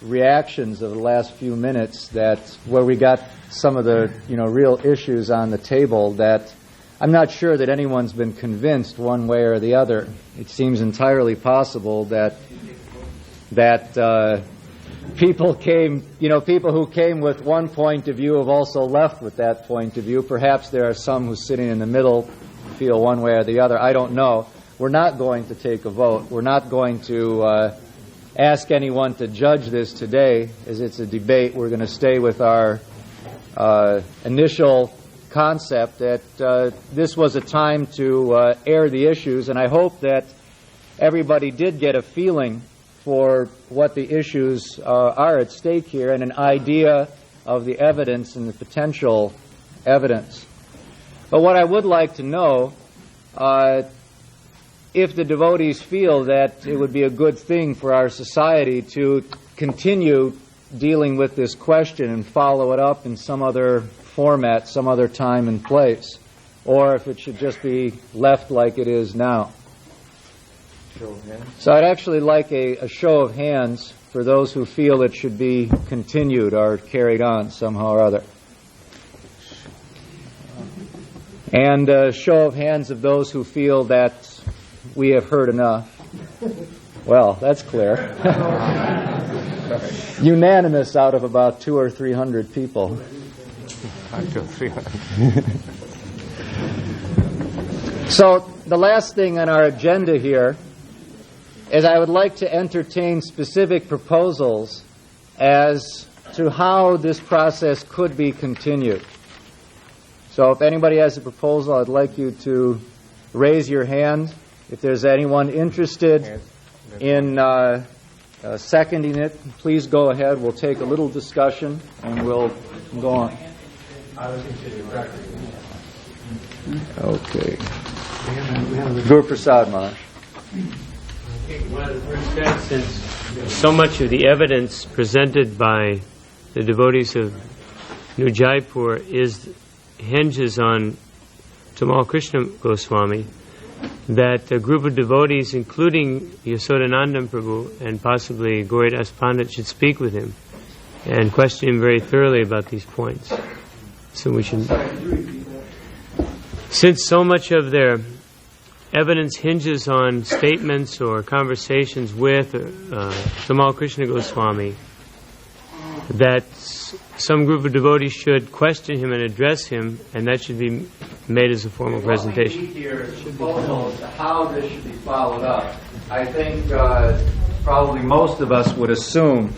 Speaker 5: reactions of the last few minutes that where we got some of the real issues on the table, that I'm not sure that anyone's been convinced one way or the other. It seems entirely possible that people who came with one point of view have also left with that point of view. Perhaps there are some who sitting in the middle feel one way or the other. I don't know. We're not going to take a vote. We're not going to ask anyone to judge this today, as it's a debate. We're going to stay with our initial concept that this was a time to air the issues, and I hope that everybody did get a feeling for what the issues are at stake here and an idea of the evidence and the potential evidence. But what I would like to know, if the devotees feel that it would be a good thing for our society to continue dealing with this question and follow it up in some other format, some other time and place, or if it should just be left like it is now. So I'd actually like a show of hands for those who feel it should be continued or carried on somehow or other. And a show of hands of those who feel that we have heard enough. Well, that's clear. Unanimous out of about 200 or 300 people. So the last thing on our agenda here is I would like to entertain specific proposals as to how this process could be continued. So if anybody has a proposal, I'd like you to raise your hand. If there's anyone interested in seconding it, please go ahead. We'll take a little discussion and we'll go on. Okay. Guru Prasad Maharaj.
Speaker 10: One of the first steps, since so much of the evidence presented by the devotees of New Jaipur hinges on Tamal Krishna Goswami, that a group of devotees, including Yasodanandam Prabhu and possibly Gauridas Pandit, should speak with him and question him very thoroughly about these points. So we should, since so much of their evidence hinges on statements or conversations with Tamal Krishna Goswami, that some group of devotees should question him and address him, and that should be made as a formal presentation.
Speaker 5: What we need here is proposals to how this should be followed up. I think probably most of us would assume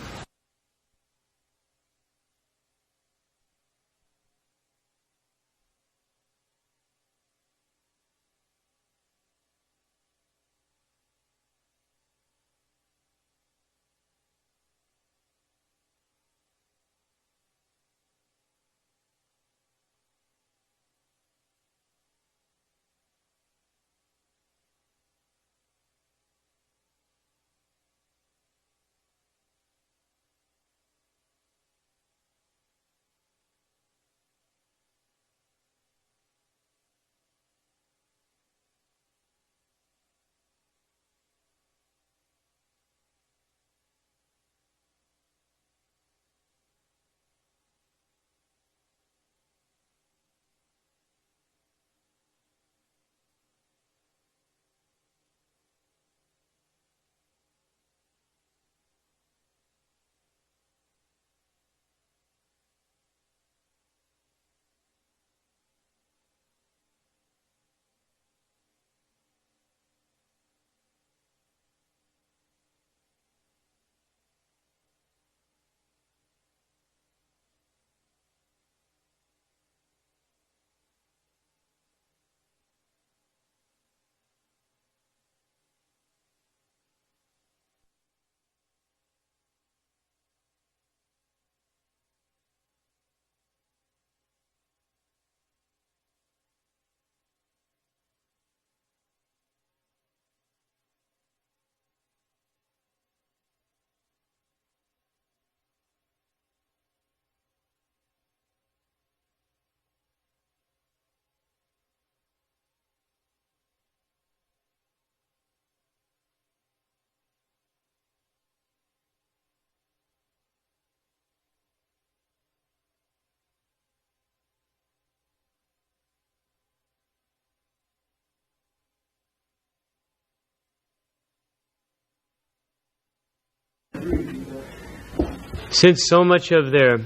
Speaker 10: since so much of their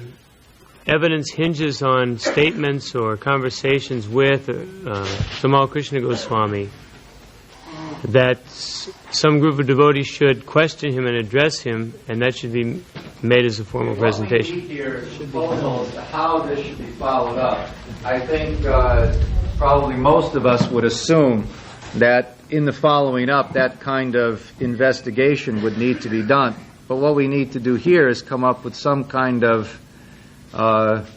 Speaker 10: evidence hinges on statements or conversations with Tamal Krishna Goswami, that some group of devotees should question him and address him, and that should be made as a formal presentation.
Speaker 5: What we need here is proposals to how this should be followed up. I think probably most of us would assume that in the following up, that kind of investigation would need to be done. But what we need to do here is come up with some kind of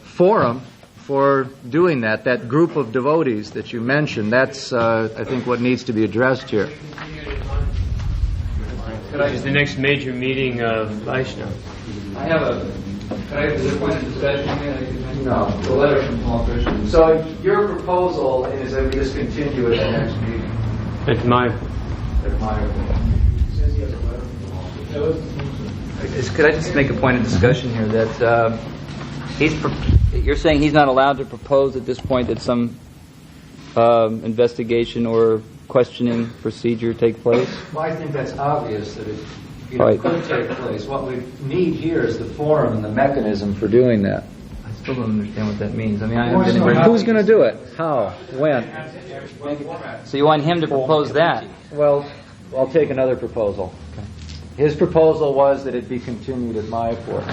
Speaker 5: forum for doing that. That group of devotees that you mentioned, that's, I think, what needs to be addressed here.
Speaker 10: Is the next major meeting of Vaishnava?
Speaker 5: I have a point of discussion. No, the letter from Paul Krishna. So your proposal is that we just continue at the next meeting.
Speaker 10: At my.
Speaker 4: Could I just make a point of discussion here that you're saying he's not allowed to propose at this point that some investigation or questioning procedure take place?
Speaker 5: Well, I think that's obvious that it could take place. What we need here is the forum and the mechanism for doing that.
Speaker 4: I still don't understand what that means. I mean,
Speaker 5: who's going to do it? How? When?
Speaker 4: So you want him to propose that?
Speaker 5: Well, I'll take another proposal. Okay. His proposal was that it be continued at Mayapur.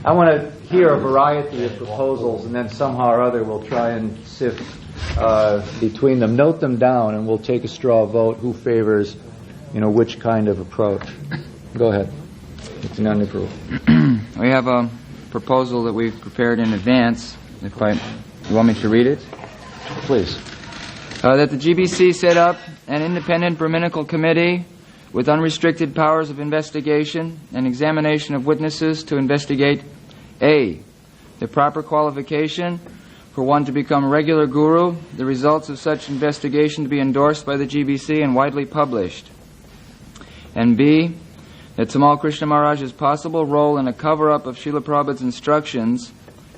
Speaker 5: I want to hear a variety of proposals, and then somehow or other we'll try and sift between them. Note them down, and we'll take a straw vote who favors, which kind of approach. Go ahead. It's an unapproval.
Speaker 4: We have a proposal that we've prepared in advance. You want me to read it?
Speaker 5: Please.
Speaker 4: That the GBC set up an independent Brahminical committee with unrestricted powers of investigation and examination of witnesses to investigate A, the proper qualification for one to become a regular guru, the results of such investigation to be endorsed by the GBC and widely published, and B, that Tamal Krishna Maharaj's possible role in a cover-up of Srila Prabhupada's instructions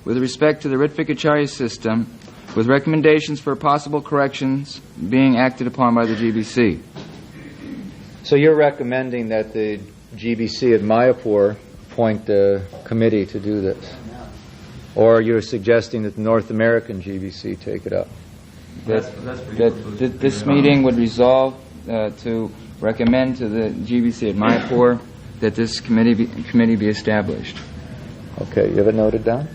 Speaker 4: with respect to the Ritvik Acharya system, with recommendations for possible corrections being acted upon by the GBC.
Speaker 5: So you're recommending that the GBC at Mayapur appoint a committee to do this? Or you're suggesting that the North American GBC take it up?
Speaker 4: That this meeting would resolve to recommend to the GBC at Mayapur that this committee be established.
Speaker 5: Okay, you have it noted down?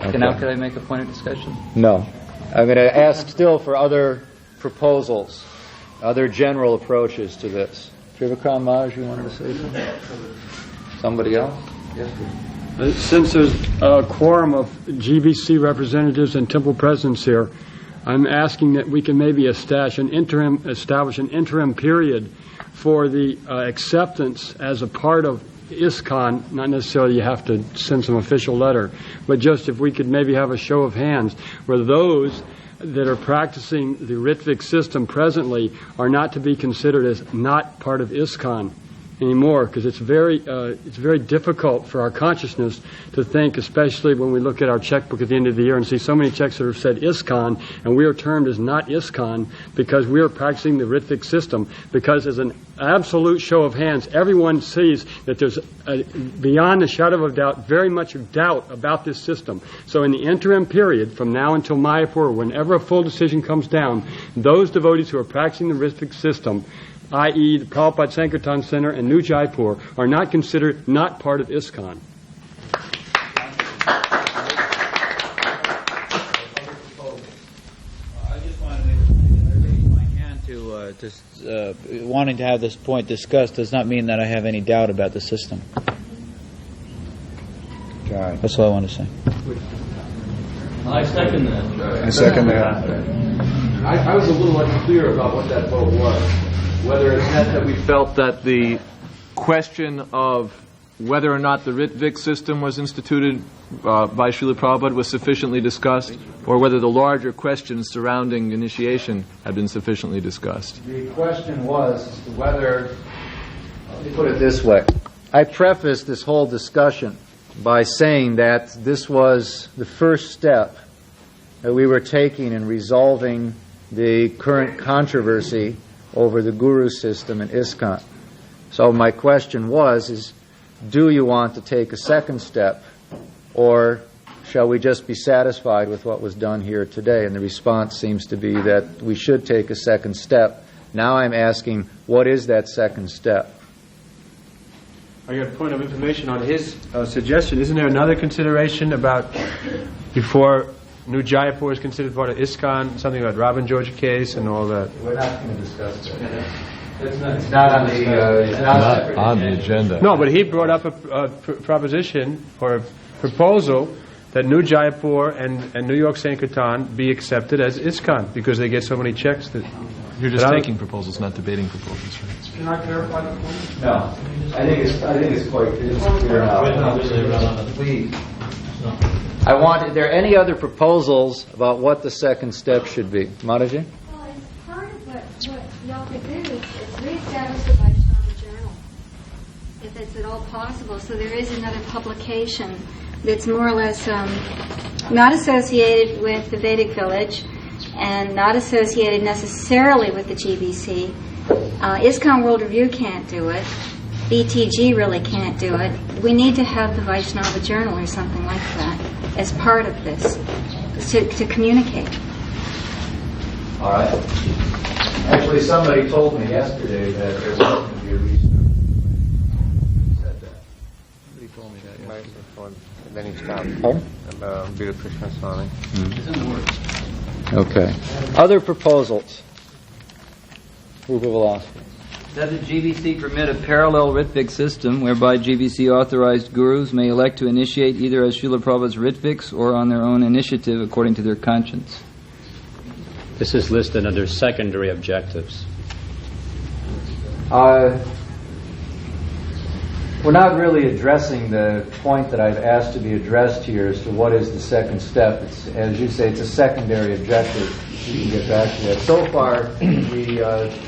Speaker 4: Okay. Now could I make a point of discussion?
Speaker 5: No. I'm going to ask still for other proposals, other general approaches to this. Trivikram Maharaj, you wanted to say something? Somebody else? Yes, please.
Speaker 11: Since there's a quorum of GBC representatives and temple presidents here, I'm asking that we can maybe establish an interim period for the acceptance as a part of ISKCON. Not necessarily you have to send some official letter, but just if we could maybe have a show of hands where those that are practicing the Ritvik system presently are not to be considered as not part of ISKCON anymore, because it's very difficult for our consciousness to think, especially when we look at our checkbook at the end of the year and see so many checks that have said ISKCON, and we are termed as not ISKCON because we are practicing the Ritvik system. Because as an absolute show of hands, everyone sees that there's, beyond a shadow of doubt, very much doubt about this system. So in the interim period, from now until Mayapur, whenever a full decision comes down, those devotees who are practicing the Ritvik system, i.e. the Prabhupada Sankirtan Center and New Jaipur, are not considered not part of ISKCON.
Speaker 12: I just wanted to raise my hand to wanting to have this point discussed does not mean that I have any doubt about the system. That's all I want to say.
Speaker 3: I second that.
Speaker 13: I second that.
Speaker 3: I was a little unclear about what that vote was. Whether it meant that we felt that the question of whether or not the Ritvik system was instituted by Srila Prabhupada was sufficiently discussed, or whether the larger questions surrounding initiation had been sufficiently discussed.
Speaker 5: The question was as to whether, let me put it this way, I prefaced this whole discussion by saying that this was the first step that we were taking in resolving the current controversy over the Guru system in ISKCON. So my question was, do you want to take a second step, or shall we just be satisfied with what was done here today? And the response seems to be that we should take a second step. Now I'm asking, what is that second step?
Speaker 13: I got a point of information on his suggestion. Isn't there another consideration about before New Jaipur is considered part of ISKCON, something about Robin George case and all that?
Speaker 5: We're not going to discuss that. It's not on the
Speaker 3: agenda.
Speaker 13: No, but he brought up a proposition or a proposal that New Jaipur and New York Sankirtan be accepted as ISKCON because they get so many checks that...
Speaker 3: You're just taking proposals, not debating proposals, right?
Speaker 8: Can I clarify the point?
Speaker 5: No. I think it's quite clear now. Please. Are there any other proposals about what the second step should be? Mataji?
Speaker 14: Well, it's part of what y'all could do is reestablish the Vaishnava Journal, if it's at all possible. So there is another publication that's more or less not associated with the Vedic Village and not associated necessarily with the GBC. ISKCON World Review can't do it. BTG really can't do it. We need to have the Vaishnava Journal or something like that as part of this to communicate.
Speaker 5: All right. Actually, somebody told me yesterday that there was going to be a reason. Who said that? Somebody told me that yesterday.
Speaker 15: Then he stopped.
Speaker 5: Pardon?
Speaker 15: Bira Krishna Swami.
Speaker 5: It's in the works. Okay. Other proposals? Rupa Vilas.
Speaker 4: Does the GBC permit a parallel Ritvik system whereby GBC authorized gurus may elect to initiate either as Srila Prabhupada's Ritviks or on their own initiative according to their conscience?
Speaker 7: This is listed under secondary objectives.
Speaker 5: We're not really addressing the point that I've asked to be addressed here as to what is the second step. It's, as you say, it's a secondary objective. We can get back to that. So far, we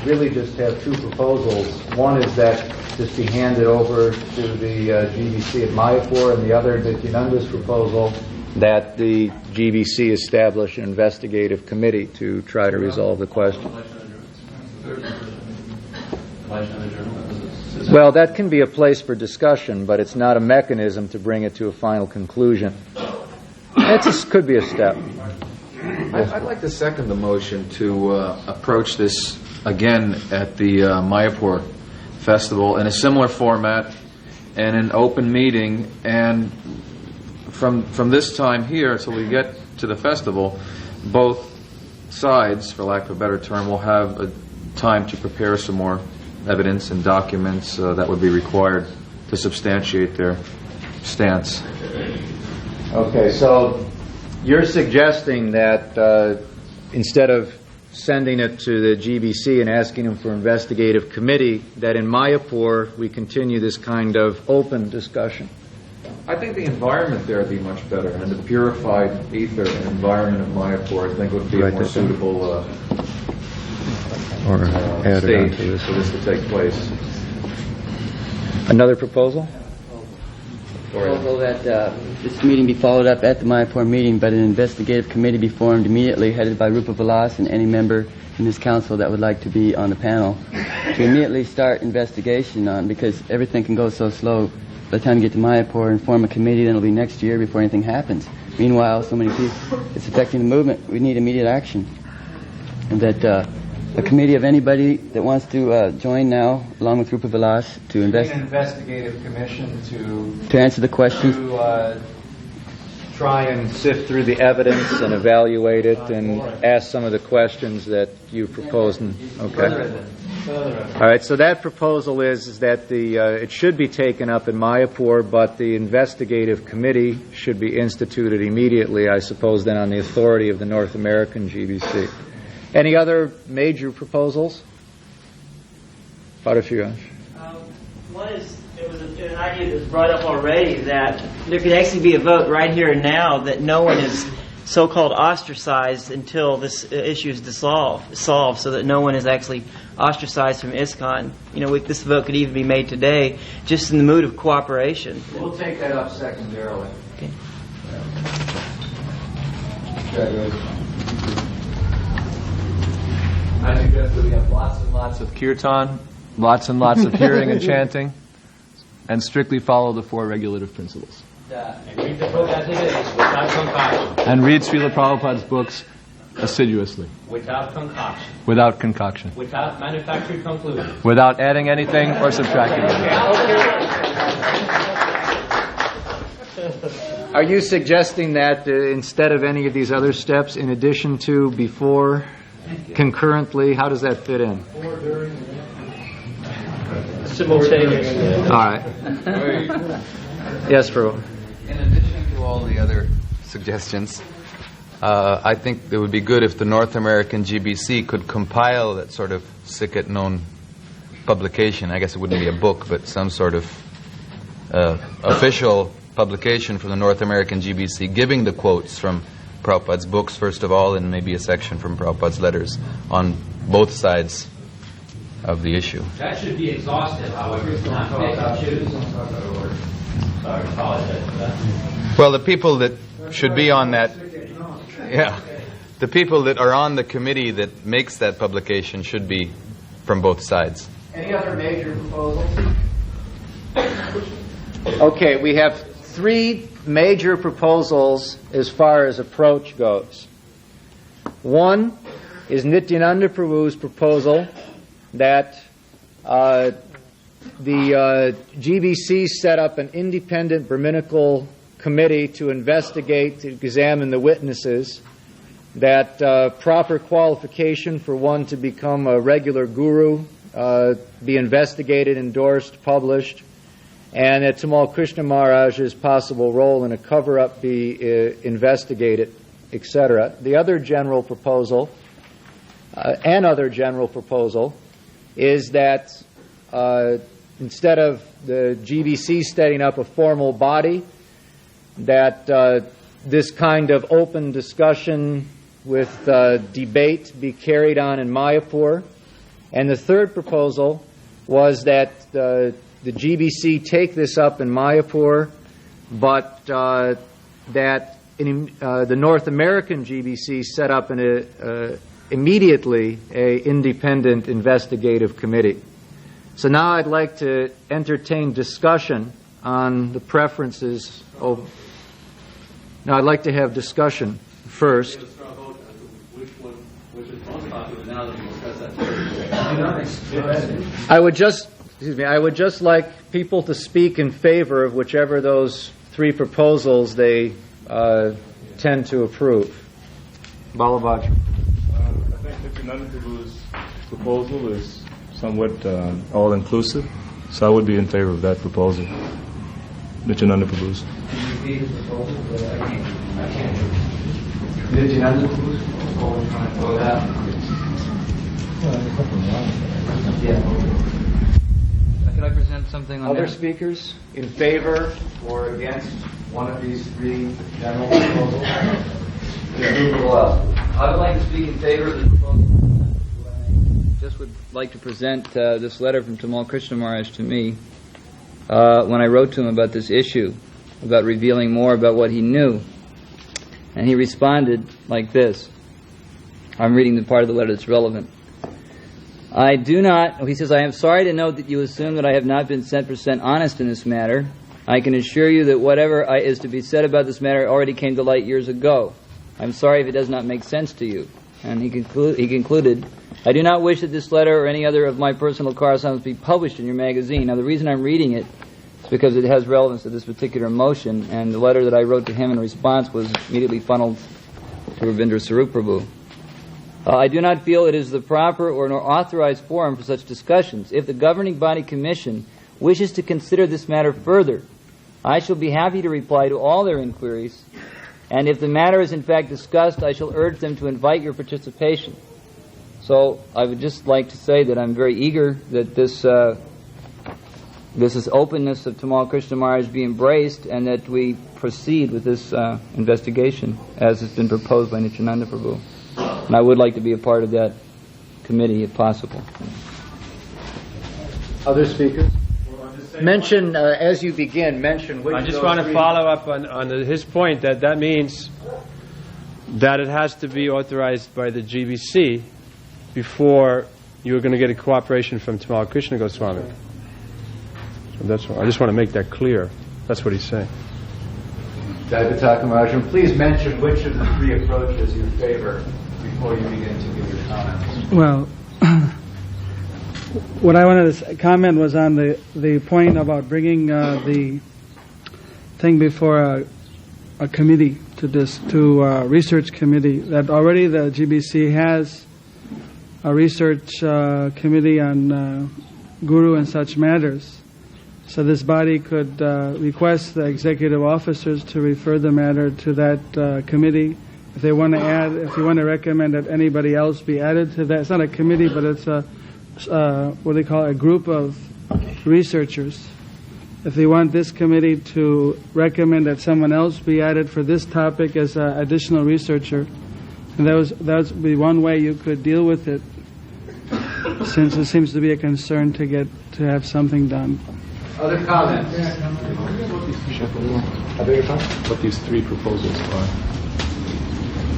Speaker 5: really just have two proposals. One is that this be handed over to the GBC at Mayapur, and the other, Nityananda's proposal, that the GBC establish an investigative committee to try to resolve the question. Well, that can be a place for discussion, but it's not a mechanism to bring it to a final conclusion. It could be a step.
Speaker 3: I'd like to second the motion to approach this again at the Mayapur Festival in a similar format and an open meeting, and from this time here till we get to the festival, both sides, for lack of a better term, will have a time to prepare some more evidence and documents that would be required to substantiate their stance.
Speaker 5: Okay, so you're suggesting that instead of sending it to the GBC and asking them for an investigative committee, that in Mayapur we continue this kind of open discussion?
Speaker 3: I think the environment there would be much better, and the purified ether environment of Mayapur I think would be a more suitable stage for this to take place.
Speaker 5: Another proposal?
Speaker 6: Proposal that this meeting be followed up at the Mayapur meeting, but an investigative committee be formed immediately, headed by Rupa Vilas and any member in this council that would like to be on the panel, to immediately start investigation on, because everything can go so slow. By the time you get to Mayapur and form a committee, then it'll be next year before anything happens. Meanwhile, so many people, it's affecting the movement. We need immediate action. And that a committee of anybody that wants to join now, along with Rupa Vilas, to
Speaker 5: An investigative commission
Speaker 6: to answer the questions.
Speaker 5: To try and sift through the evidence and evaluate it and ask some of the questions that you proposed. Okay. All right. So that proposal is that it should be taken up in Mayapur, but the investigative committee should be instituted immediately, I suppose, then on the authority of the North American GBC. Any other major proposals?
Speaker 16: One is, it was an idea that was brought up already, that there could actually be a vote right here and now that no one is so-called ostracized until this issue is solved, so that no one is actually ostracized from ISKCON. This vote could even be made today, just in the mood of cooperation.
Speaker 5: We'll take that up secondarily.
Speaker 16: Okay.
Speaker 3: I suggest that we have lots and lots of kirtan, lots and lots of hearing and chanting, and strictly follow the 4 regulative principles.
Speaker 9: And read the book as it is, without concoction.
Speaker 3: And read Srila Prabhupada's books assiduously.
Speaker 9: Without concoction.
Speaker 3: Without concoction.
Speaker 9: Without manufactured conclusions.
Speaker 3: Without adding anything or subtracting anything.
Speaker 5: Are you suggesting that instead of any of these other steps, in addition to, before, concurrently, how does that fit in?
Speaker 9: Simultaneously.
Speaker 5: All right. Yes, Prabhu.
Speaker 17: In addition to all the other suggestions, I think it would be good if the North American GBC could compile that sort of Sikhet known publication. I guess it wouldn't be a book, but some sort of official publication from the North American GBC, giving the quotes from Prabhupada's books, first of all, and maybe a section from Prabhupada's letters on both sides of the issue.
Speaker 9: That should be exhaustive, however, it's not pick and choose. Sorry, apologize for that.
Speaker 17: Well, the people that should be on that, the people that are on the committee that makes that publication should be from both sides.
Speaker 5: Any other major proposals? Okay, we have 3 major proposals as far as approach goes. One is Nityananda Prabhu's proposal that the GBC set up an independent Brahminical committee to investigate, to examine the witnesses, that proper qualification for one to become a regular guru be investigated, endorsed, published, and that Tamal Krishna Maharaj's possible role in a cover-up be investigated, etc. The other general proposal, is that instead of the GBC setting up a formal body, that this kind of open discussion with debate be carried on in Mayapur. And the third proposal was that the GBC take this up in Mayapur, but that the North American GBC set up immediately an independent investigative committee. So now I'd like to entertain discussion on the preferences of... Now I'd like to have discussion first. I would just like people to speak in favor of whichever those 3 proposals they tend to approve. Balabhaja.
Speaker 18: I think Nityananda Prabhu's proposal is somewhat all-inclusive, so I would be in favor of that proposal. Nityananda Prabhu's.
Speaker 5: Nityananda Prabhu's proposal.
Speaker 4: Could I present something on
Speaker 5: Other
Speaker 4: that?
Speaker 5: speakers in favor or against one of these 3 general proposals?
Speaker 4: I would like to speak in favor of the proposal. I just would like to present this letter from Tamal Krishna Maharaj to me when I wrote to him about this issue, about revealing more about what he knew. And he responded like this. I'm reading the part of the letter that's relevant. He says, I am sorry to note that you assume that I have not been 100% honest in this matter. I can assure you that whatever is to be said about this matter already came to light years ago. I'm sorry if it does not make sense to you. And he concluded, I do not wish that this letter or any other of my personal correspondence be published in your magazine. Now, the reason I'm reading it is because it has relevance to this particular motion, and the letter that I wrote to him in response was immediately funneled to Ravindra Sarup Prabhu. I do not feel it is the proper or nor authorized forum for such discussions. If the governing body commission wishes to consider this matter further, I shall be happy to reply to all their inquiries, and if the matter is in fact discussed, I shall urge them to invite your participation. So I would just like to say that I'm very eager that this openness of Tamal Krishna Maharaj be embraced, and that we proceed with this investigation as has been proposed by Nityananda Prabhu. And I would like to be a part of that committee if possible.
Speaker 5: Other speakers? Mention, as you begin, mention which
Speaker 13: I just want to follow up on his point that means that it has to be authorized by the GBC before you're going to get a cooperation from Tamal Krishna Goswami. That's all. I just want to make that clear. That's what he's saying.
Speaker 5: Jayapataka Maharaj, please mention which of the three approaches you favor before you begin to give your comments.
Speaker 8: Well, what I wanted to comment was on the point about bringing the thing before a committee to a research committee. That already the GBC has a research committee on Guru and such matters. So this body could request the executive officers to refer the matter to that committee. If they want to add, if you want to recommend that anybody else be added to that, it's not a committee, but it's a what they call a group of researchers. If they want this committee to recommend that someone else be added for this topic as an additional researcher, and that would be one way you could deal with it, since it seems to be a concern to have something done.
Speaker 5: Other comments?
Speaker 18: What these three proposals are.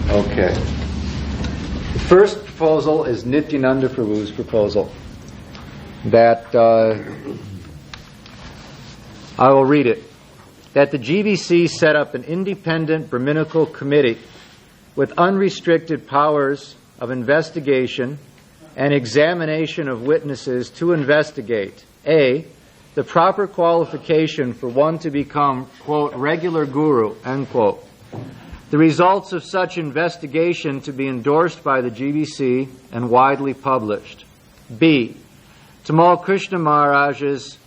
Speaker 5: Okay. The first proposal is Nityananda Prabhu's proposal. That I will read it. That the GBC set up an independent Brahminical committee with unrestricted powers of investigation and examination of witnesses to investigate A, the proper qualification for one to become, quote, regular guru, end quote. The results of such investigation to be endorsed by the GBC and widely published. B, Tamal Krishna Maharaj's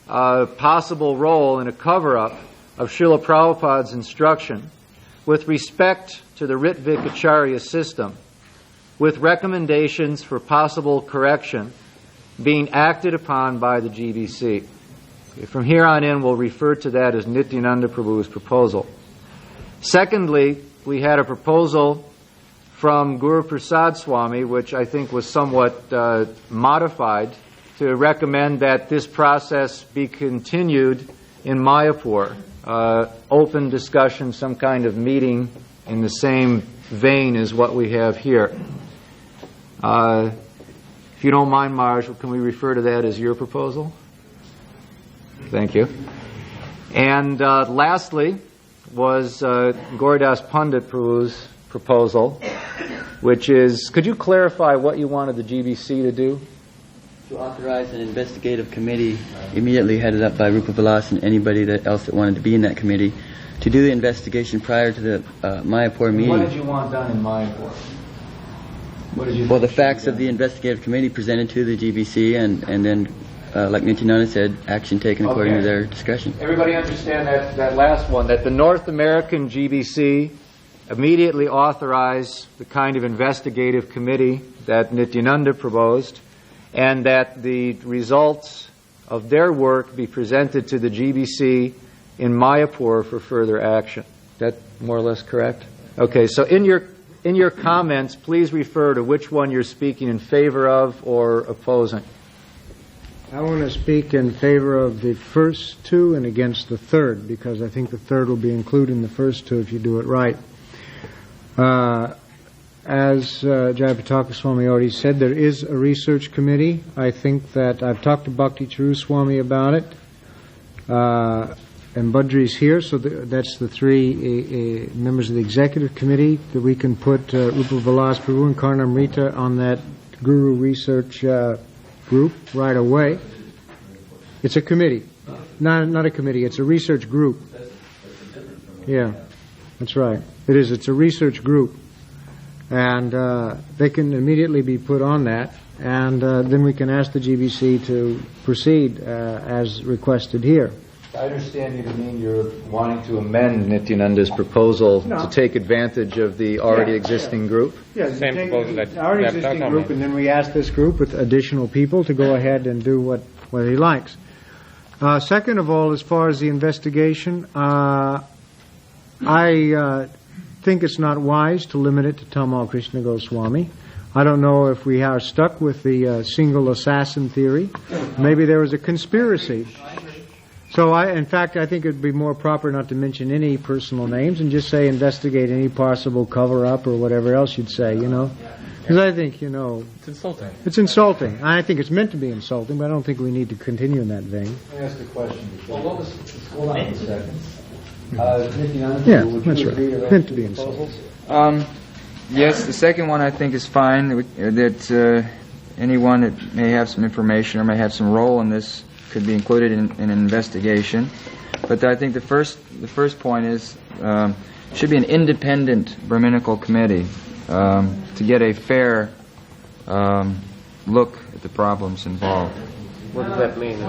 Speaker 5: possible role in a cover-up of Srila Prabhupada's instruction with respect to the Ritvik Acharya system, with recommendations for possible correction being acted upon by the GBC. From here on in, we'll refer to that as Nityananda Prabhu's proposal. Secondly, we had a proposal from Guru Prasad Swami, which I think was somewhat modified, to recommend that this process be continued in Mayapur. Open discussion, some kind of meeting in the same vein as what we have here. If you don't mind, Marge, can we refer to that as your proposal? Thank you. And lastly was Gauridas Pandit Prabhu's proposal, which is, could you clarify what you wanted the GBC to do?
Speaker 6: To authorize an investigative committee immediately headed up by Rupa Vilas and anybody else that wanted to be in that committee to do the investigation prior to the Mayapur meeting.
Speaker 5: What did you want done in Mayapur?
Speaker 6: Well, the facts of the investigative committee presented to the GBC, and then, like Nityananda said, action taken according to their discretion.
Speaker 5: Everybody understand that last one, that the North American GBC immediately authorize the kind of investigative committee that Nityananda proposed, and that the results of their work be presented to the GBC in Mayapur for further action. Is that more or less correct? Okay, so in your comments, please refer to which one you're speaking in favor of or opposing.
Speaker 2: I want to speak in favor of the first two and against the third, because I think the third will be included in the first two if you do it right. As Jayapataka Swami already said, there is a research committee. I think that I've talked to Bhakti Charu Swami about it, and Badri's here, so that's the three members of the executive committee that we can put Rupa Vilas Prabhu and Karnamrita on that Guru research group right away. It's a committee, not a committee. It's a research group. Yeah, that's right. It is. It's a research group. And they can immediately be put on that, and then we can ask the GBC to proceed as requested here.
Speaker 5: I understand you to mean you're wanting to amend Nityananda's proposal to take advantage of the already existing group?
Speaker 2: Yeah, same proposal that already existing group, and then we ask this group with additional people to go ahead and do what he likes. Second of all, as far as the investigation, I think it's not wise to limit it to Tamal Krishna Goswami. I don't know if we are stuck with the single assassin theory. Maybe there was a conspiracy. So in fact, I think it would be more proper not to mention any personal names and just say investigate any possible cover-up or whatever else you'd say, you know. Because I think,
Speaker 3: It's insulting.
Speaker 2: it's insulting. I think it's meant to be insulting, but I don't think we need to continue in that vein.
Speaker 5: Let me ask a question. Well, what was? Hold on a second.
Speaker 2: Yeah, that's right. Meant to be insulting.
Speaker 19: Yes, the second one I think is fine, that anyone that may have some information or may have some role in this could be included in an investigation. But I think the first point is should be an independent Brahminical committee to get a fair look at the problems involved.
Speaker 15: What does that mean?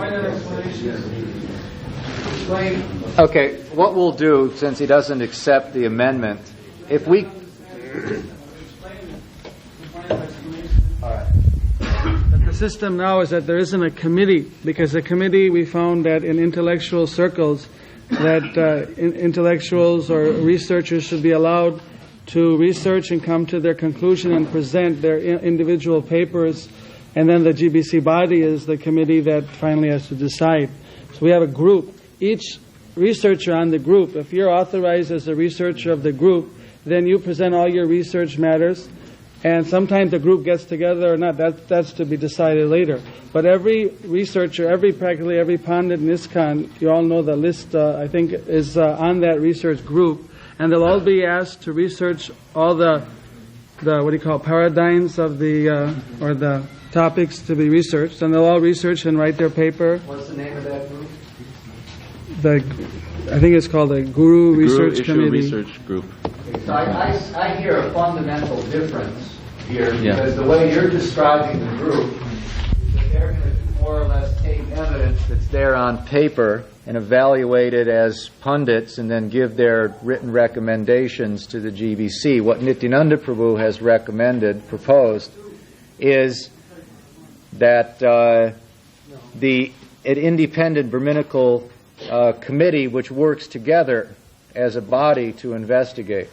Speaker 5: Okay, what we'll do, since he doesn't accept the amendment, if we...
Speaker 8: The system now is that there isn't a committee, because the committee, we found that in intellectual circles, that intellectuals or researchers should be allowed to research and come to their conclusion and present their individual papers, and then the GBC body is the committee that finally has to decide. So we have a group. Each researcher on the group, if you're authorized as a researcher of the group, then you present all your research matters, and sometimes the group gets together or not. That's to be decided later. But every researcher, practically every Pandit in ISKCON, you all know the list, I think, is on that research group, and they'll all be asked to research all the paradigms of or the topics to be researched, and they'll all research and write their paper.
Speaker 5: What's the name of that group?
Speaker 8: I think it's called the Guru Research Committee.
Speaker 18: Research Group.
Speaker 5: I hear a fundamental difference here, because the way you're describing the group is that they're going to more or less take evidence that's there on paper and evaluate it as pundits and then give their written recommendations to the GBC. What Nityananda Prabhu has proposed, is that an independent Brahminical committee which works together as a body to investigate.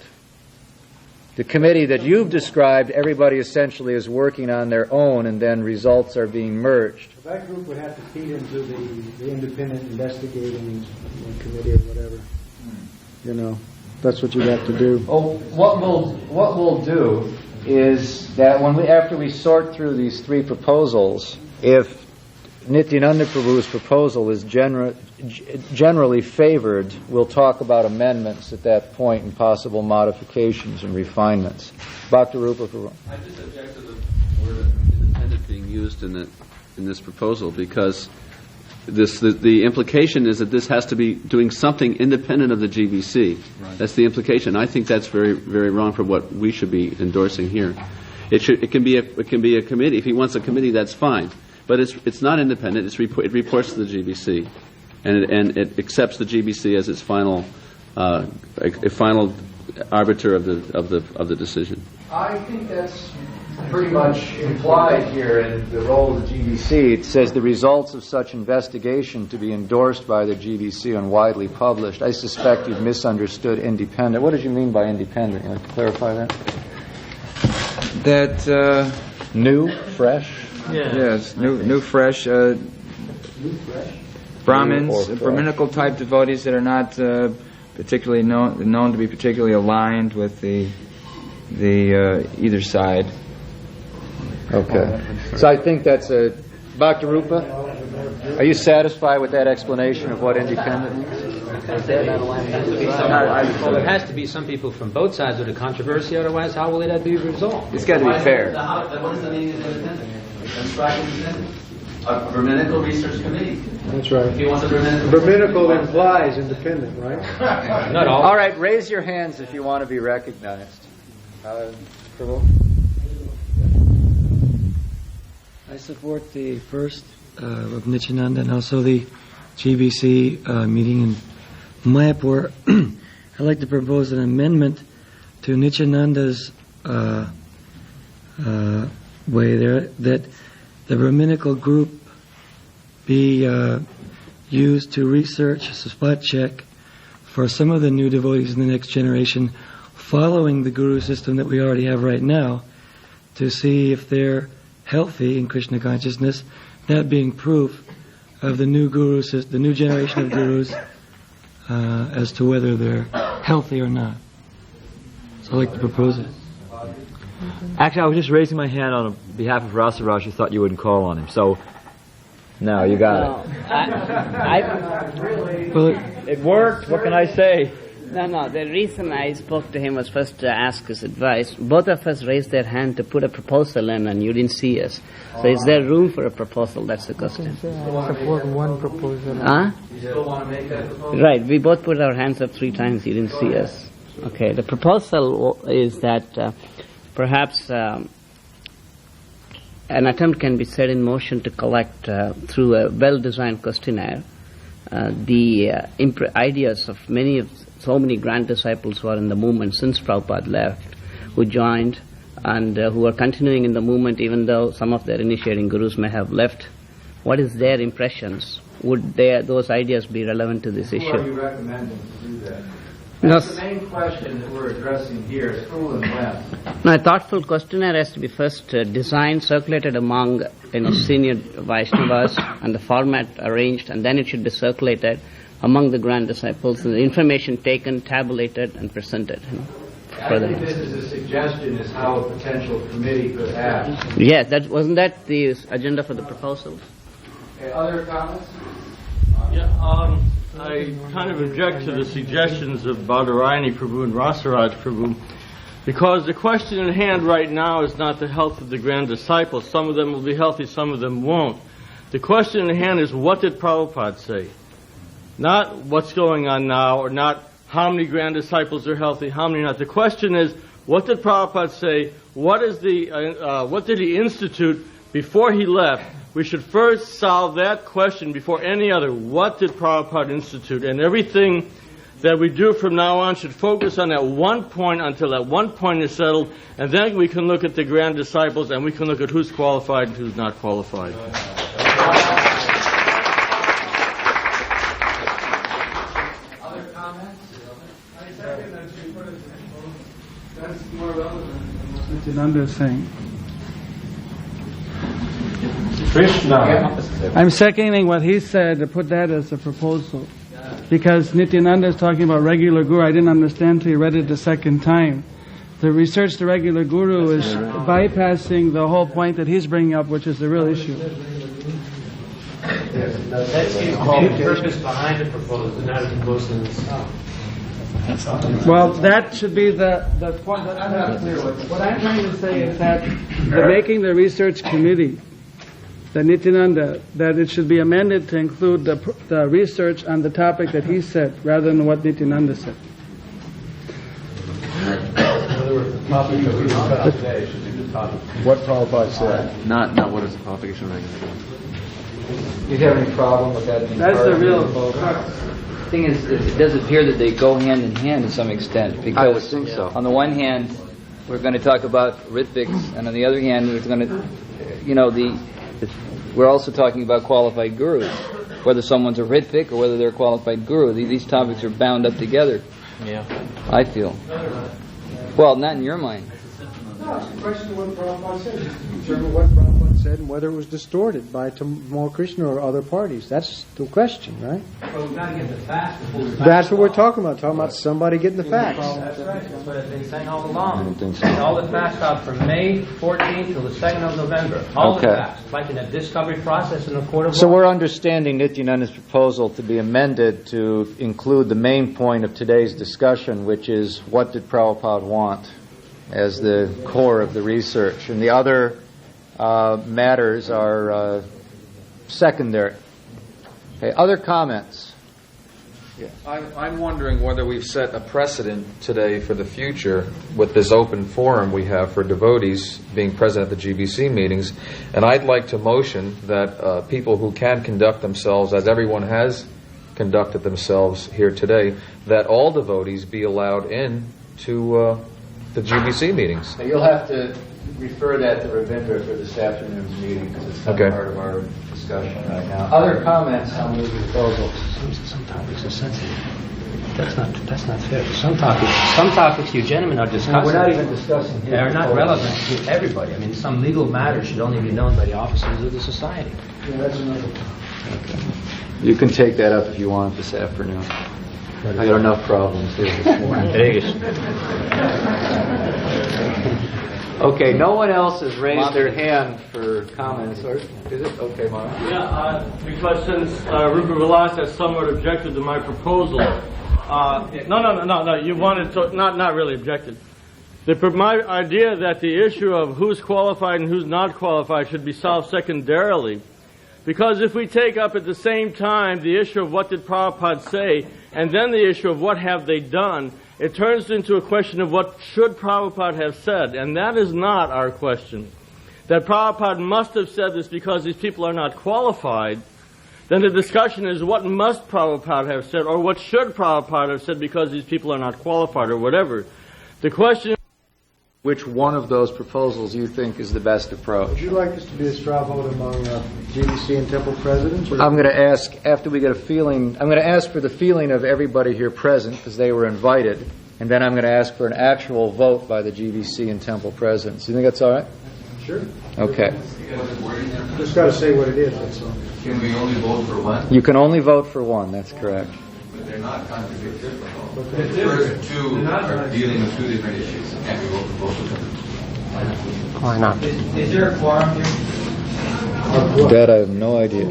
Speaker 5: The committee that you've described, everybody essentially is working on their own, and then results are being merged.
Speaker 2: That group would have to feed into the independent investigating committee or whatever. That's what you'd have to do.
Speaker 5: Oh, what we'll do is that after we sort through these three proposals, if Nityananda Prabhu's proposal is generally favored, we'll talk about amendments at that point and possible modifications and refinements. Bhakti Rupa Prabhu.
Speaker 20: I just object to the word independent being used in this proposal, because the implication is that this has to be doing something independent of the GBC. Right. That's the implication. I think that's very, very wrong for what we should be endorsing here. It can be a committee. If he wants a committee, that's fine. But it's not independent. It reports to the GBC, and it accepts the GBC as its final arbiter of the decision.
Speaker 5: I think that's pretty much implied here in the role of the GBC. It says the results of such investigation to be endorsed by the GBC and widely published. I suspect you've misunderstood independent. What did you mean by independent? You want to clarify that?
Speaker 19: That
Speaker 5: new, fresh.
Speaker 19: Yeah. Yes, new, fresh. Brahmins, Brahminical type devotees that are not particularly known to be particularly aligned with the either side.
Speaker 5: Okay. So I think that's a... Bhakti Rupa, are you satisfied with that explanation of what independent means?
Speaker 7: Well, there has to be some people from both sides of the controversy, otherwise how will it be resolved?
Speaker 19: It's got to be fair.
Speaker 20: What does the meaning of independent? A Brahminical Research Committee.
Speaker 2: That's right.
Speaker 20: If you want a
Speaker 2: Brahminical implies independent, right?
Speaker 7: Not all.
Speaker 5: All right, raise your hands if you want to be recognized. Prabhu?
Speaker 21: I support the first of Nityananda and also the GBC meeting in Mayapur. I'd like to propose an amendment to Nityananda's way there, that the Brahminical group be used to research, spot check for some of the new devotees in the next generation, following the guru system that we already have right now, to see if they're healthy in Krishna consciousness, that being proof of the new guru system, the new generation of gurus, as to whether they're healthy or not. So I'd like to propose it.
Speaker 1: Actually, I was just raising my hand on behalf of Rasaraj, who thought you wouldn't call on him. So, no, you got it. It worked. What can I say?
Speaker 22: No. The reason I spoke to him was first to ask his advice. Both of us raised their hand to put a proposal in, and you didn't see us. So is there room for a proposal? That's the question.
Speaker 2: Support one proposal.
Speaker 22: Huh?
Speaker 6: You still want to make that proposal?
Speaker 22: Right. We both put our hands up 3 times. You didn't see us. Okay. The proposal is that perhaps an attempt can be set in motion to collect through a well-designed questionnaire the ideas of so many grand disciples who are in the movement since Prabhupada left, who joined and who are continuing in the movement even though some of their initiating gurus may have left. What is their impressions? Would those ideas be relevant to this issue?
Speaker 5: Who are you recommending to do that?
Speaker 22: No,
Speaker 5: That's the main question that we're addressing here is who and when.
Speaker 22: No, a thoughtful questionnaire has to be first designed, circulated among senior Vaishnavas, and the format arranged, and then it should be circulated among the grand disciples, and the information taken, tabulated, and presented.
Speaker 5: I think this is a suggestion as how a potential committee could act.
Speaker 22: Yes, wasn't that the agenda for the proposals?
Speaker 5: Okay, other comments?
Speaker 23: Yeah, I kind of object to the suggestions of Badarayani Prabhu and Rasaraj Prabhu, because the question in hand right now is not the health of the grand disciples. Some of them will be healthy, some of them won't. The question in hand is, what did Prabhupada say? Not what's going on now, or not how many grand disciples are healthy, how many not. The question is, what did Prabhupada say? What did he institute before he left? We should first solve that question before any other. What did Prabhupada institute? And everything that we do from now on should focus on that one point until that one point is settled, and then we can look at the grand disciples and we can look at who's qualified and who's not qualified.
Speaker 5: Other comments?
Speaker 8: I second that you put it in. That's more relevant than what Nityananda is saying.
Speaker 13: Krishna.
Speaker 8: I'm seconding what he said to put that as a proposal. Because Nityananda is talking about regular guru. I didn't understand till he read it the second time. The research the regular guru is bypassing the whole point that he's bringing up, which is the real issue.
Speaker 13: That's the purpose behind the proposal, not a proposal in itself.
Speaker 8: Well, that should be the point. I'm not clear with. What I'm trying to say is that making the research committee, the Nityananda, that it should be amended to include the research on the topic that he said, rather than what Nityananda said.
Speaker 13: In other words, the topic that we discussed today should be the topic. What Prabhupada said.
Speaker 20: Not what is the propagation regular.
Speaker 5: Do you have any problem with that?
Speaker 8: That's the real
Speaker 4: The thing is, it does appear that they go hand in hand to some extent. Because
Speaker 5: I would think so.
Speaker 4: On the one hand, we're going to talk about Ritviks, and on the other hand, we're going to, we're also talking about qualified gurus. Whether someone's a Ritvik or whether they're a qualified guru, these topics are bound up together.
Speaker 1: Yeah.
Speaker 4: I feel. Well, not in your mind.
Speaker 2: No, it's a question of what Prabhupada said. Determine what Prabhupada said and whether it was distorted by Tamal Krishna or other parties. That's the question, right?
Speaker 7: Well, we've got to get the facts before we
Speaker 2: That's what we're talking about. Talking about somebody getting the facts.
Speaker 7: That's right. That's what I've been saying all along.
Speaker 5: I don't think so.
Speaker 7: All the facts out from May 14th till the 2nd of November. All
Speaker 5: Okay.
Speaker 7: the facts. Like in a discovery process in a court of
Speaker 5: So
Speaker 7: law.
Speaker 5: we're understanding Nityananda's proposal to be amended to include the main point of today's discussion, which is what did Prabhupada want as the core of the research. And the other matters are secondary. Okay, other comments?
Speaker 17: Yeah. I'm wondering whether we've set a precedent today for the future with this open forum we have for devotees being present at the GBC meetings. And I'd like to motion that people who can conduct themselves as everyone has conducted themselves here today, that all devotees be allowed in to the GBC meetings.
Speaker 5: You'll have to refer that to Ravindra for this afternoon's meeting because it's not
Speaker 17: Okay.
Speaker 5: part of our discussion right now. Other comments on the proposal?
Speaker 7: Some topics are sensitive. That's not fair. Some topics you gentlemen are discussing.
Speaker 5: No, we're not even discussing here.
Speaker 7: They're not relevant to everybody. I mean, some legal matters should only be known by the officers of the society.
Speaker 5: Yeah, that's another. Okay. You can take that up if you want this afternoon. I got enough problems here this morning. Okay, no one else has raised their hand for comments. Or, is it? Okay, Mark.
Speaker 23: Yeah, because since Rupert Vilas has somewhat objected to my proposal, no, you wanted to, not really objected. My idea that the issue of who's qualified and who's not qualified should be solved secondarily. Because if we take up at the same time the issue of what did Prabhupada say, and then the issue of what have they done, it turns into a question of what should Prabhupada have said, and that is not our question. That Prabhupada must have said this because these people are not qualified, then the discussion is what must Prabhupada have said, or what should Prabhupada have said because these people are not qualified, or whatever. The question...
Speaker 5: Which one of those proposals you think is the best approach?
Speaker 2: Would you like this to be a straw vote among GBC and Temple presidents?
Speaker 5: I'm going to ask, after we get a feeling, I'm going to ask for the feeling of everybody here present, because they were invited, and then I'm going to ask for an actual vote by the GBC and Temple presidents. You think that's all right?
Speaker 2: Sure.
Speaker 5: Okay.
Speaker 2: Just got to say what it is, that's all.
Speaker 17: Can we only vote for one?
Speaker 5: You can only vote for one, that's correct.
Speaker 17: But they're not contradictory. The first two are dealing with two different issues. Can't we vote for both of them?
Speaker 22: Why not?
Speaker 19: Is there a quorum here?
Speaker 5: That I have no idea.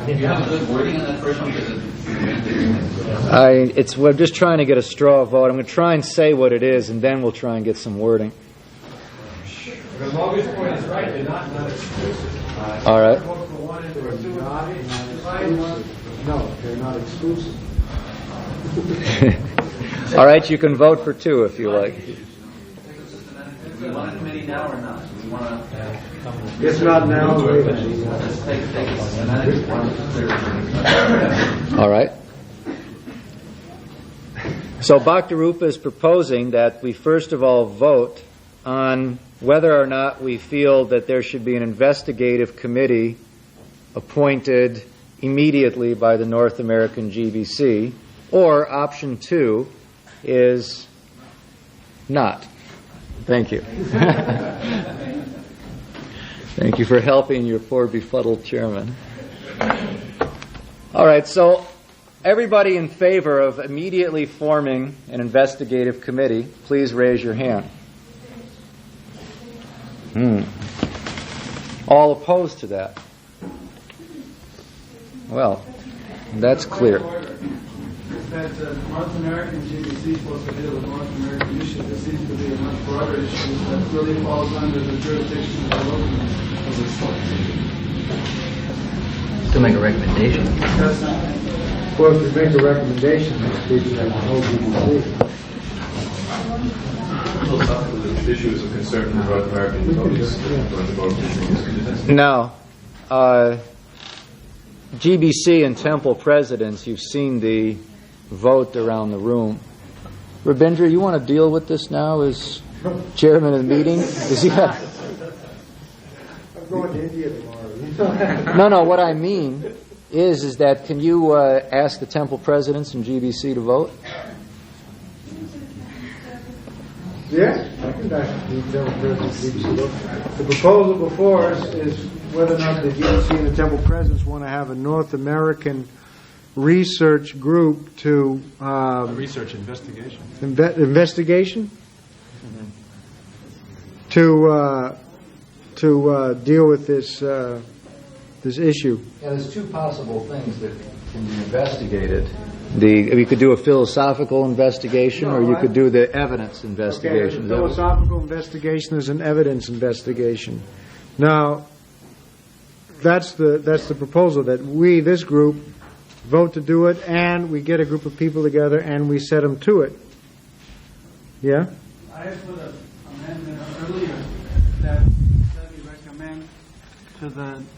Speaker 17: Do you have a good wording on that first one?
Speaker 5: We're just trying to get a straw vote. I'm going to try and say what it is, and then we'll try and get some wording.
Speaker 13: The Morgan's point is right. They're not exclusive.
Speaker 5: All right.
Speaker 2: No, they're not exclusive.
Speaker 5: All right, you can vote for two if you like.
Speaker 20: Do we want a committee now or not? Do we want to...
Speaker 2: If not now, later.
Speaker 20: Let's take it.
Speaker 5: All right. So Bhakti-Rupa is proposing that we first of all vote on whether or not we feel that there should be an investigative committee appointed immediately by the North American GBC, or option 2 is not. Thank you. Thank you for helping your poor befuddled chairman. All right, so everybody in favor of immediately forming an investigative committee, please raise your hand. All opposed to that? Well, that's clear.
Speaker 8: That North American GBC is supposed to deal with North American issues. There seems to be a much broader issue that really falls under the jurisdiction of the local.
Speaker 22: To make a recommendation.
Speaker 2: Well, if you make a recommendation, it's the whole GBC.
Speaker 18: Issues of concern for North American devotees.
Speaker 5: No. GBC and Temple presidents, you've seen the vote around the room. Rabindra, you want to deal with this now as chairman of the meeting? Does he have...
Speaker 2: I'm going to India tomorrow.
Speaker 5: No, what I mean is that can you ask the Temple presidents and GBC to vote?
Speaker 2: Yes, I can ask the Temple presidents and GBC to vote. The proposal before us is whether or not the GBC and the Temple presidents want to have a North American research group to...
Speaker 13: research investigation.
Speaker 2: Investigation? To deal with this issue.
Speaker 5: Yeah, there's two possible things that can be investigated. You could do a philosophical investigation, or you could do the evidence investigation.
Speaker 2: Okay, a philosophical investigation is an evidence investigation. Now, that's the proposal, that we, this group, vote to do it, and we get a group of people together and we set them to it. Yeah?
Speaker 8: I put an amendment earlier that we recommend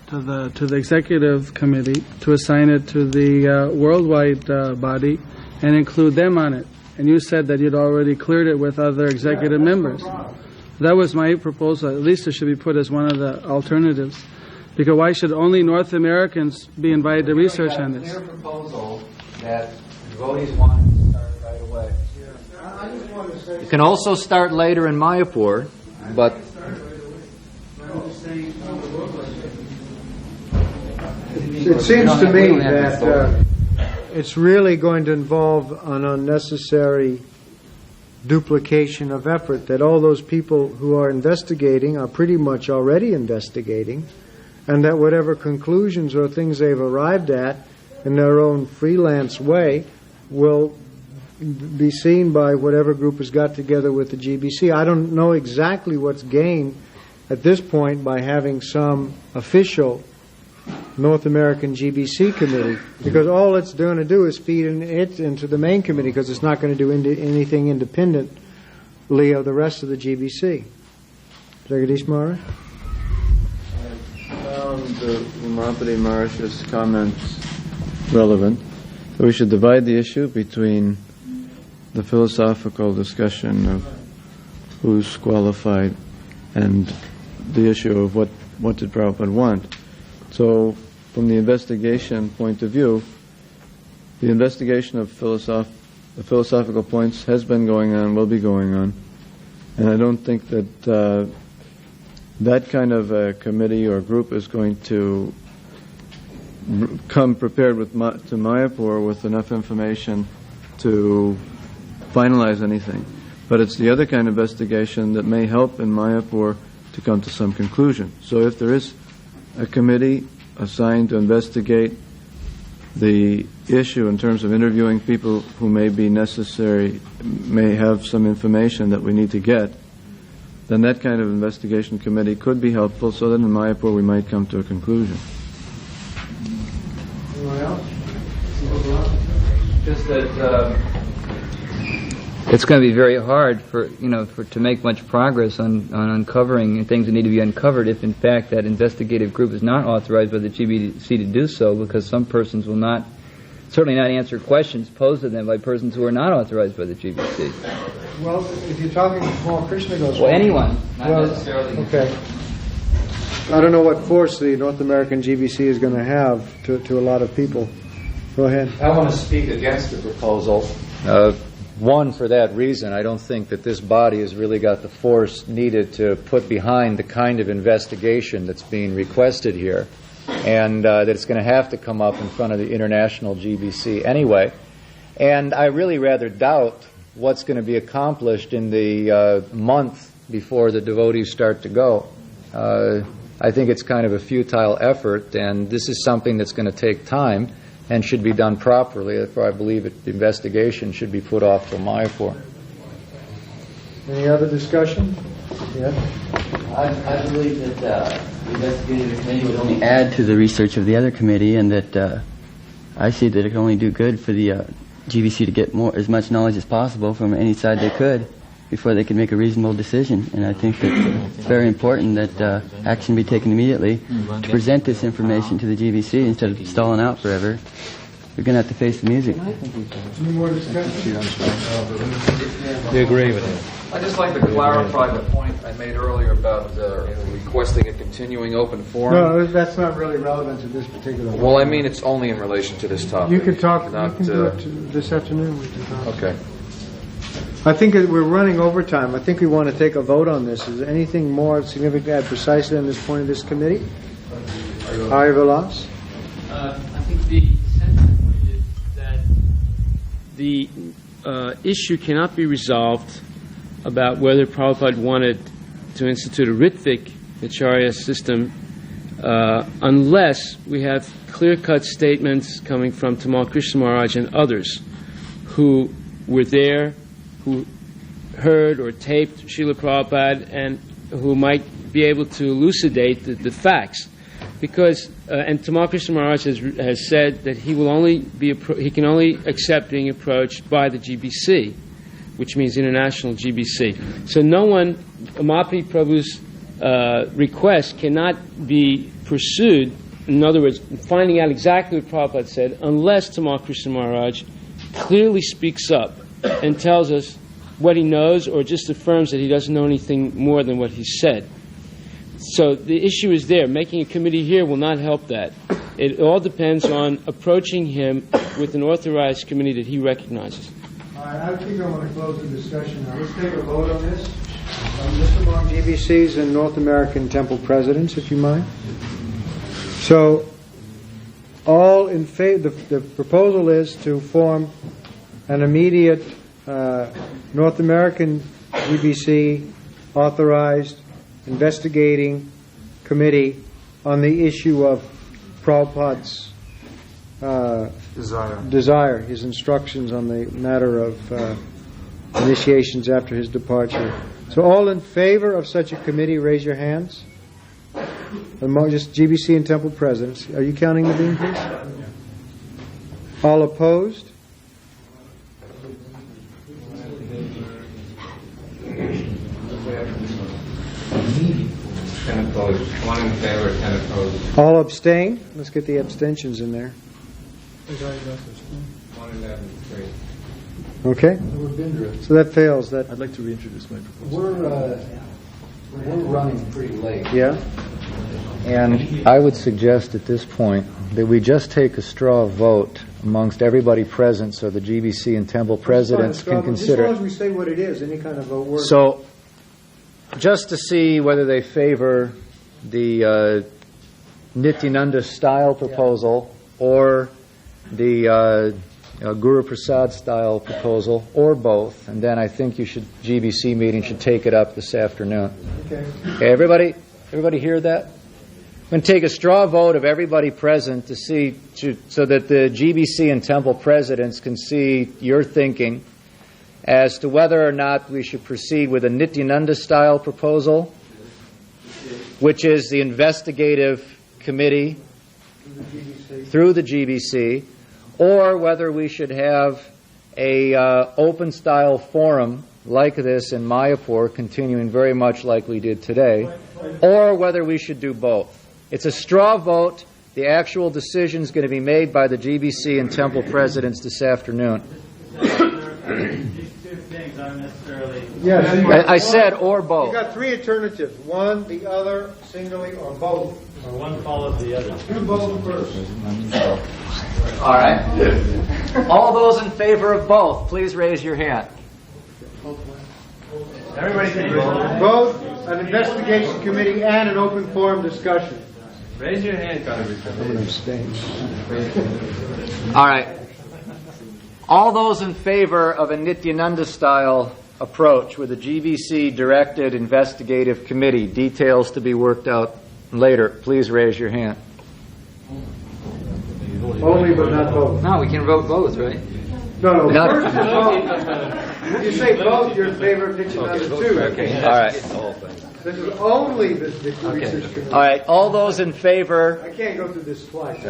Speaker 8: to the executive committee to assign it to the worldwide body and include them on it. And you said that you'd already cleared it with other executive members. That was my proposal. At least it should be put as one of the alternatives. Because why should only North Americans be invited to research on this?
Speaker 5: It's a clear proposal that devotees want to start right away. You can also start later in Mayapur, but...
Speaker 2: It seems to me that it's really going to involve an unnecessary duplication of effort, that all those people who are investigating are pretty much already investigating, and that whatever conclusions or things they've arrived at in their own freelance way will be seen by whatever group has got together with the GBC. I don't know exactly what's gained at this point by having some official North American GBC committee, because all it's going to do is feed it into the main committee, because it's not going to do anything independently of the rest of the GBC. Jagadish Maharaj?
Speaker 10: I found Umapati Maharaj's comments relevant. So we should divide the issue between the philosophical discussion of who's qualified and the issue of what did Prabhupada want. So, from the investigation point of view, the investigation of the philosophical points has been going on, will be going on, and I don't think that that kind of a committee or group is going to come prepared to Mayapur with enough information to finalize anything. But it's the other kind of investigation that may help in Mayapur to come to some conclusion. So if there is a committee assigned to investigate the issue in terms of interviewing people who may be necessary, may have some information that we need to get, then that kind of investigation committee could be helpful so that in Mayapur we might come to a conclusion.
Speaker 2: Anyone else?
Speaker 4: Just that it's going to be very hard to make much progress on uncovering things that need to be uncovered if, in fact, that investigative group is not authorized by the GBC to do so, because some persons will certainly not answer questions posed to them by persons who are not authorized by the GBC.
Speaker 2: Well, if you're talking before Krishna goes...
Speaker 4: Well, anyone, not necessarily...
Speaker 2: Okay. I don't know what force the North American GBC is going to have to a lot of people. Go ahead.
Speaker 5: I want to speak against the proposal. One, for that reason, I don't think that this body has really got the force needed to put behind the kind of investigation that's being requested here, and that it's going to have to come up in front of the international GBC anyway. And I really rather doubt what's going to be accomplished in the month before the devotees start to go. I think it's kind of a futile effort, and this is something that's going to take time and should be done properly. Therefore, I believe the investigation should be put off till Mayapur.
Speaker 2: Any other discussion? Yeah.
Speaker 6: I believe that the investigative committee would only add to the research of the other committee, and that I see that it can only do good for the GBC to get as much knowledge as possible from any side they could before they can make a reasonable decision. And I think that it's very important that action be taken immediately to present this information to the GBC instead of stalling out forever. We're going to have to face the music.
Speaker 2: Any more discussion?
Speaker 17: We agree with you. I'd just like to clarify the point I made earlier about requesting a continuing open forum.
Speaker 2: No, that's not really relevant to this particular one.
Speaker 17: Well, I mean, it's only in relation to this topic.
Speaker 2: You can talk, you can do it this afternoon. We can talk.
Speaker 17: Okay.
Speaker 2: I think that we're running over time. I think we want to take a vote on this. Is there anything more significant to add precisely on this point of this committee? Hari Vilas?
Speaker 11: I think the central point is that the issue cannot be resolved about whether Prabhupada wanted to institute a Ritvik Acharya system unless we have clear-cut statements coming from Tamal Krishna Maharaj and others who were there, who heard or taped Srila Prabhupada, and who might be able to elucidate the facts. Because and Tamal Krishna Maharaj has said that he can only accept being approached by the GBC, which means International GBC. So no one, Umapi Prabhu's request cannot be pursued, in other words, finding out exactly what Prabhupada said, unless Tamal Krishna Maharaj clearly speaks up and tells us what he knows, or just affirms that he doesn't know anything more than what he said. So the issue is there. Making a committee here will not help that. It all depends on approaching him with an authorized committee that he recognizes.
Speaker 2: All right, I think I want to close the discussion now. Let's take a vote on this. Just among GBCs and North American Temple presidents, if you mind. So, all in favor, the proposal is to form an immediate North American GBC authorized investigating committee on the issue of Prabhupada's desire, his instructions on the matter of initiations after his departure. So all in favor of such a committee, raise your hands. Among just GBC and Temple presidents. Are you counting the bean, please? All opposed?
Speaker 12: 10 opposed. 1 in favor, 10 opposed.
Speaker 2: All abstain? Let's get the abstentions in there.
Speaker 12: 111, 3.
Speaker 2: Okay? So that fails. That
Speaker 3: I'd like to reintroduce my proposal.
Speaker 5: We're running pretty late.
Speaker 2: Yeah?
Speaker 5: And I would suggest at this point that we just take a straw vote amongst everybody present so the GBC and Temple presidents can consider
Speaker 2: As long
Speaker 5: it.
Speaker 2: as we say what it is, any kind of vote works.
Speaker 5: So, just to see whether they favor the Nityananda style proposal or the Guru Prasad style proposal, or both, and then I think GBC meeting should take it up this afternoon.
Speaker 2: Okay.
Speaker 5: Okay, everybody hear that? I'm going to take a straw vote of everybody present to see, so that the GBC and Temple presidents can see your thinking as to whether or not we should proceed with a Nityananda style proposal, which is the investigative committee through the GBC, or whether we should have a open style forum like this in Mayapur, continuing very much like we did today, or whether we should do both. It's a straw vote. The actual decision is going to be made by the GBC and Temple presidents this afternoon.
Speaker 9: These two things aren't necessarily...
Speaker 2: Yes.
Speaker 5: I said or both.
Speaker 2: You got 3 alternatives. One, the other, singly, or both.
Speaker 9: Or one follows the other.
Speaker 2: Do both first.
Speaker 5: All right. All those in favor of both, please raise your hand.
Speaker 9: Everybody can vote.
Speaker 2: Both an investigation committee and an open forum discussion.
Speaker 13: Raise your hand, Congressman.
Speaker 2: I'm going to abstain.
Speaker 5: All right. All those in favor of a Nityananda style approach with a GBC directed investigative committee, details to be worked out later, please raise your hand.
Speaker 2: Only but not both.
Speaker 4: No, we can vote both, right?
Speaker 2: No.
Speaker 5: Not-
Speaker 2: First of all, if you say both, you're in favor of Nityananda too.
Speaker 5: All right.
Speaker 2: This is only the research committee.
Speaker 5: All right. All those in favor.
Speaker 2: I can't go through this twice.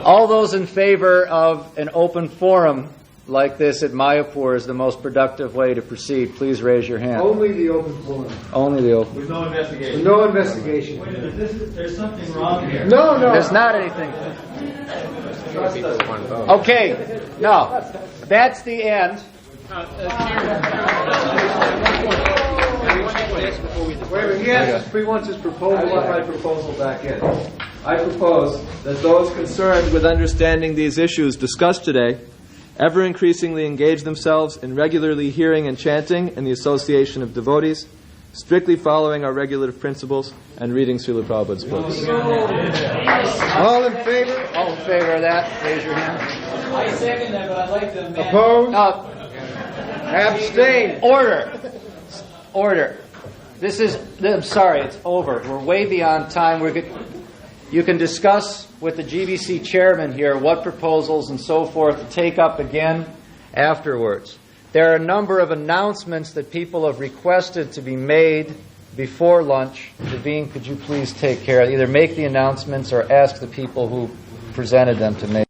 Speaker 5: All those in favor of an open forum like this at Mayapur is the most productive way to proceed, please raise your hand.
Speaker 2: Only the open forum.
Speaker 5: Only the open.
Speaker 9: With no investigation.
Speaker 2: With no investigation.
Speaker 9: Wait a minute, there's something wrong here.
Speaker 2: No.
Speaker 5: There's not anything. Okay. No. That's the end.
Speaker 2: He wants his proposal.
Speaker 3: I want my proposal back in. I propose that those concerned with understanding these issues discussed today ever increasingly engage themselves in regularly hearing and chanting in the association of devotees, strictly following our regulative principles, and reading Srila Prabhupada's books.
Speaker 2: All in favor?
Speaker 5: All in favor of that, raise your hand.
Speaker 4: I second that, but I'd like to amend.
Speaker 2: Opposed?
Speaker 5: Abstain. Order. I'm sorry, it's over. We're way beyond time. You can discuss with the GBC chairman here what proposals and so forth to take up again afterwards. There are a number of announcements that people have requested to be made before lunch. Devine, could you please take care of either make the announcements or ask the people who presented them to make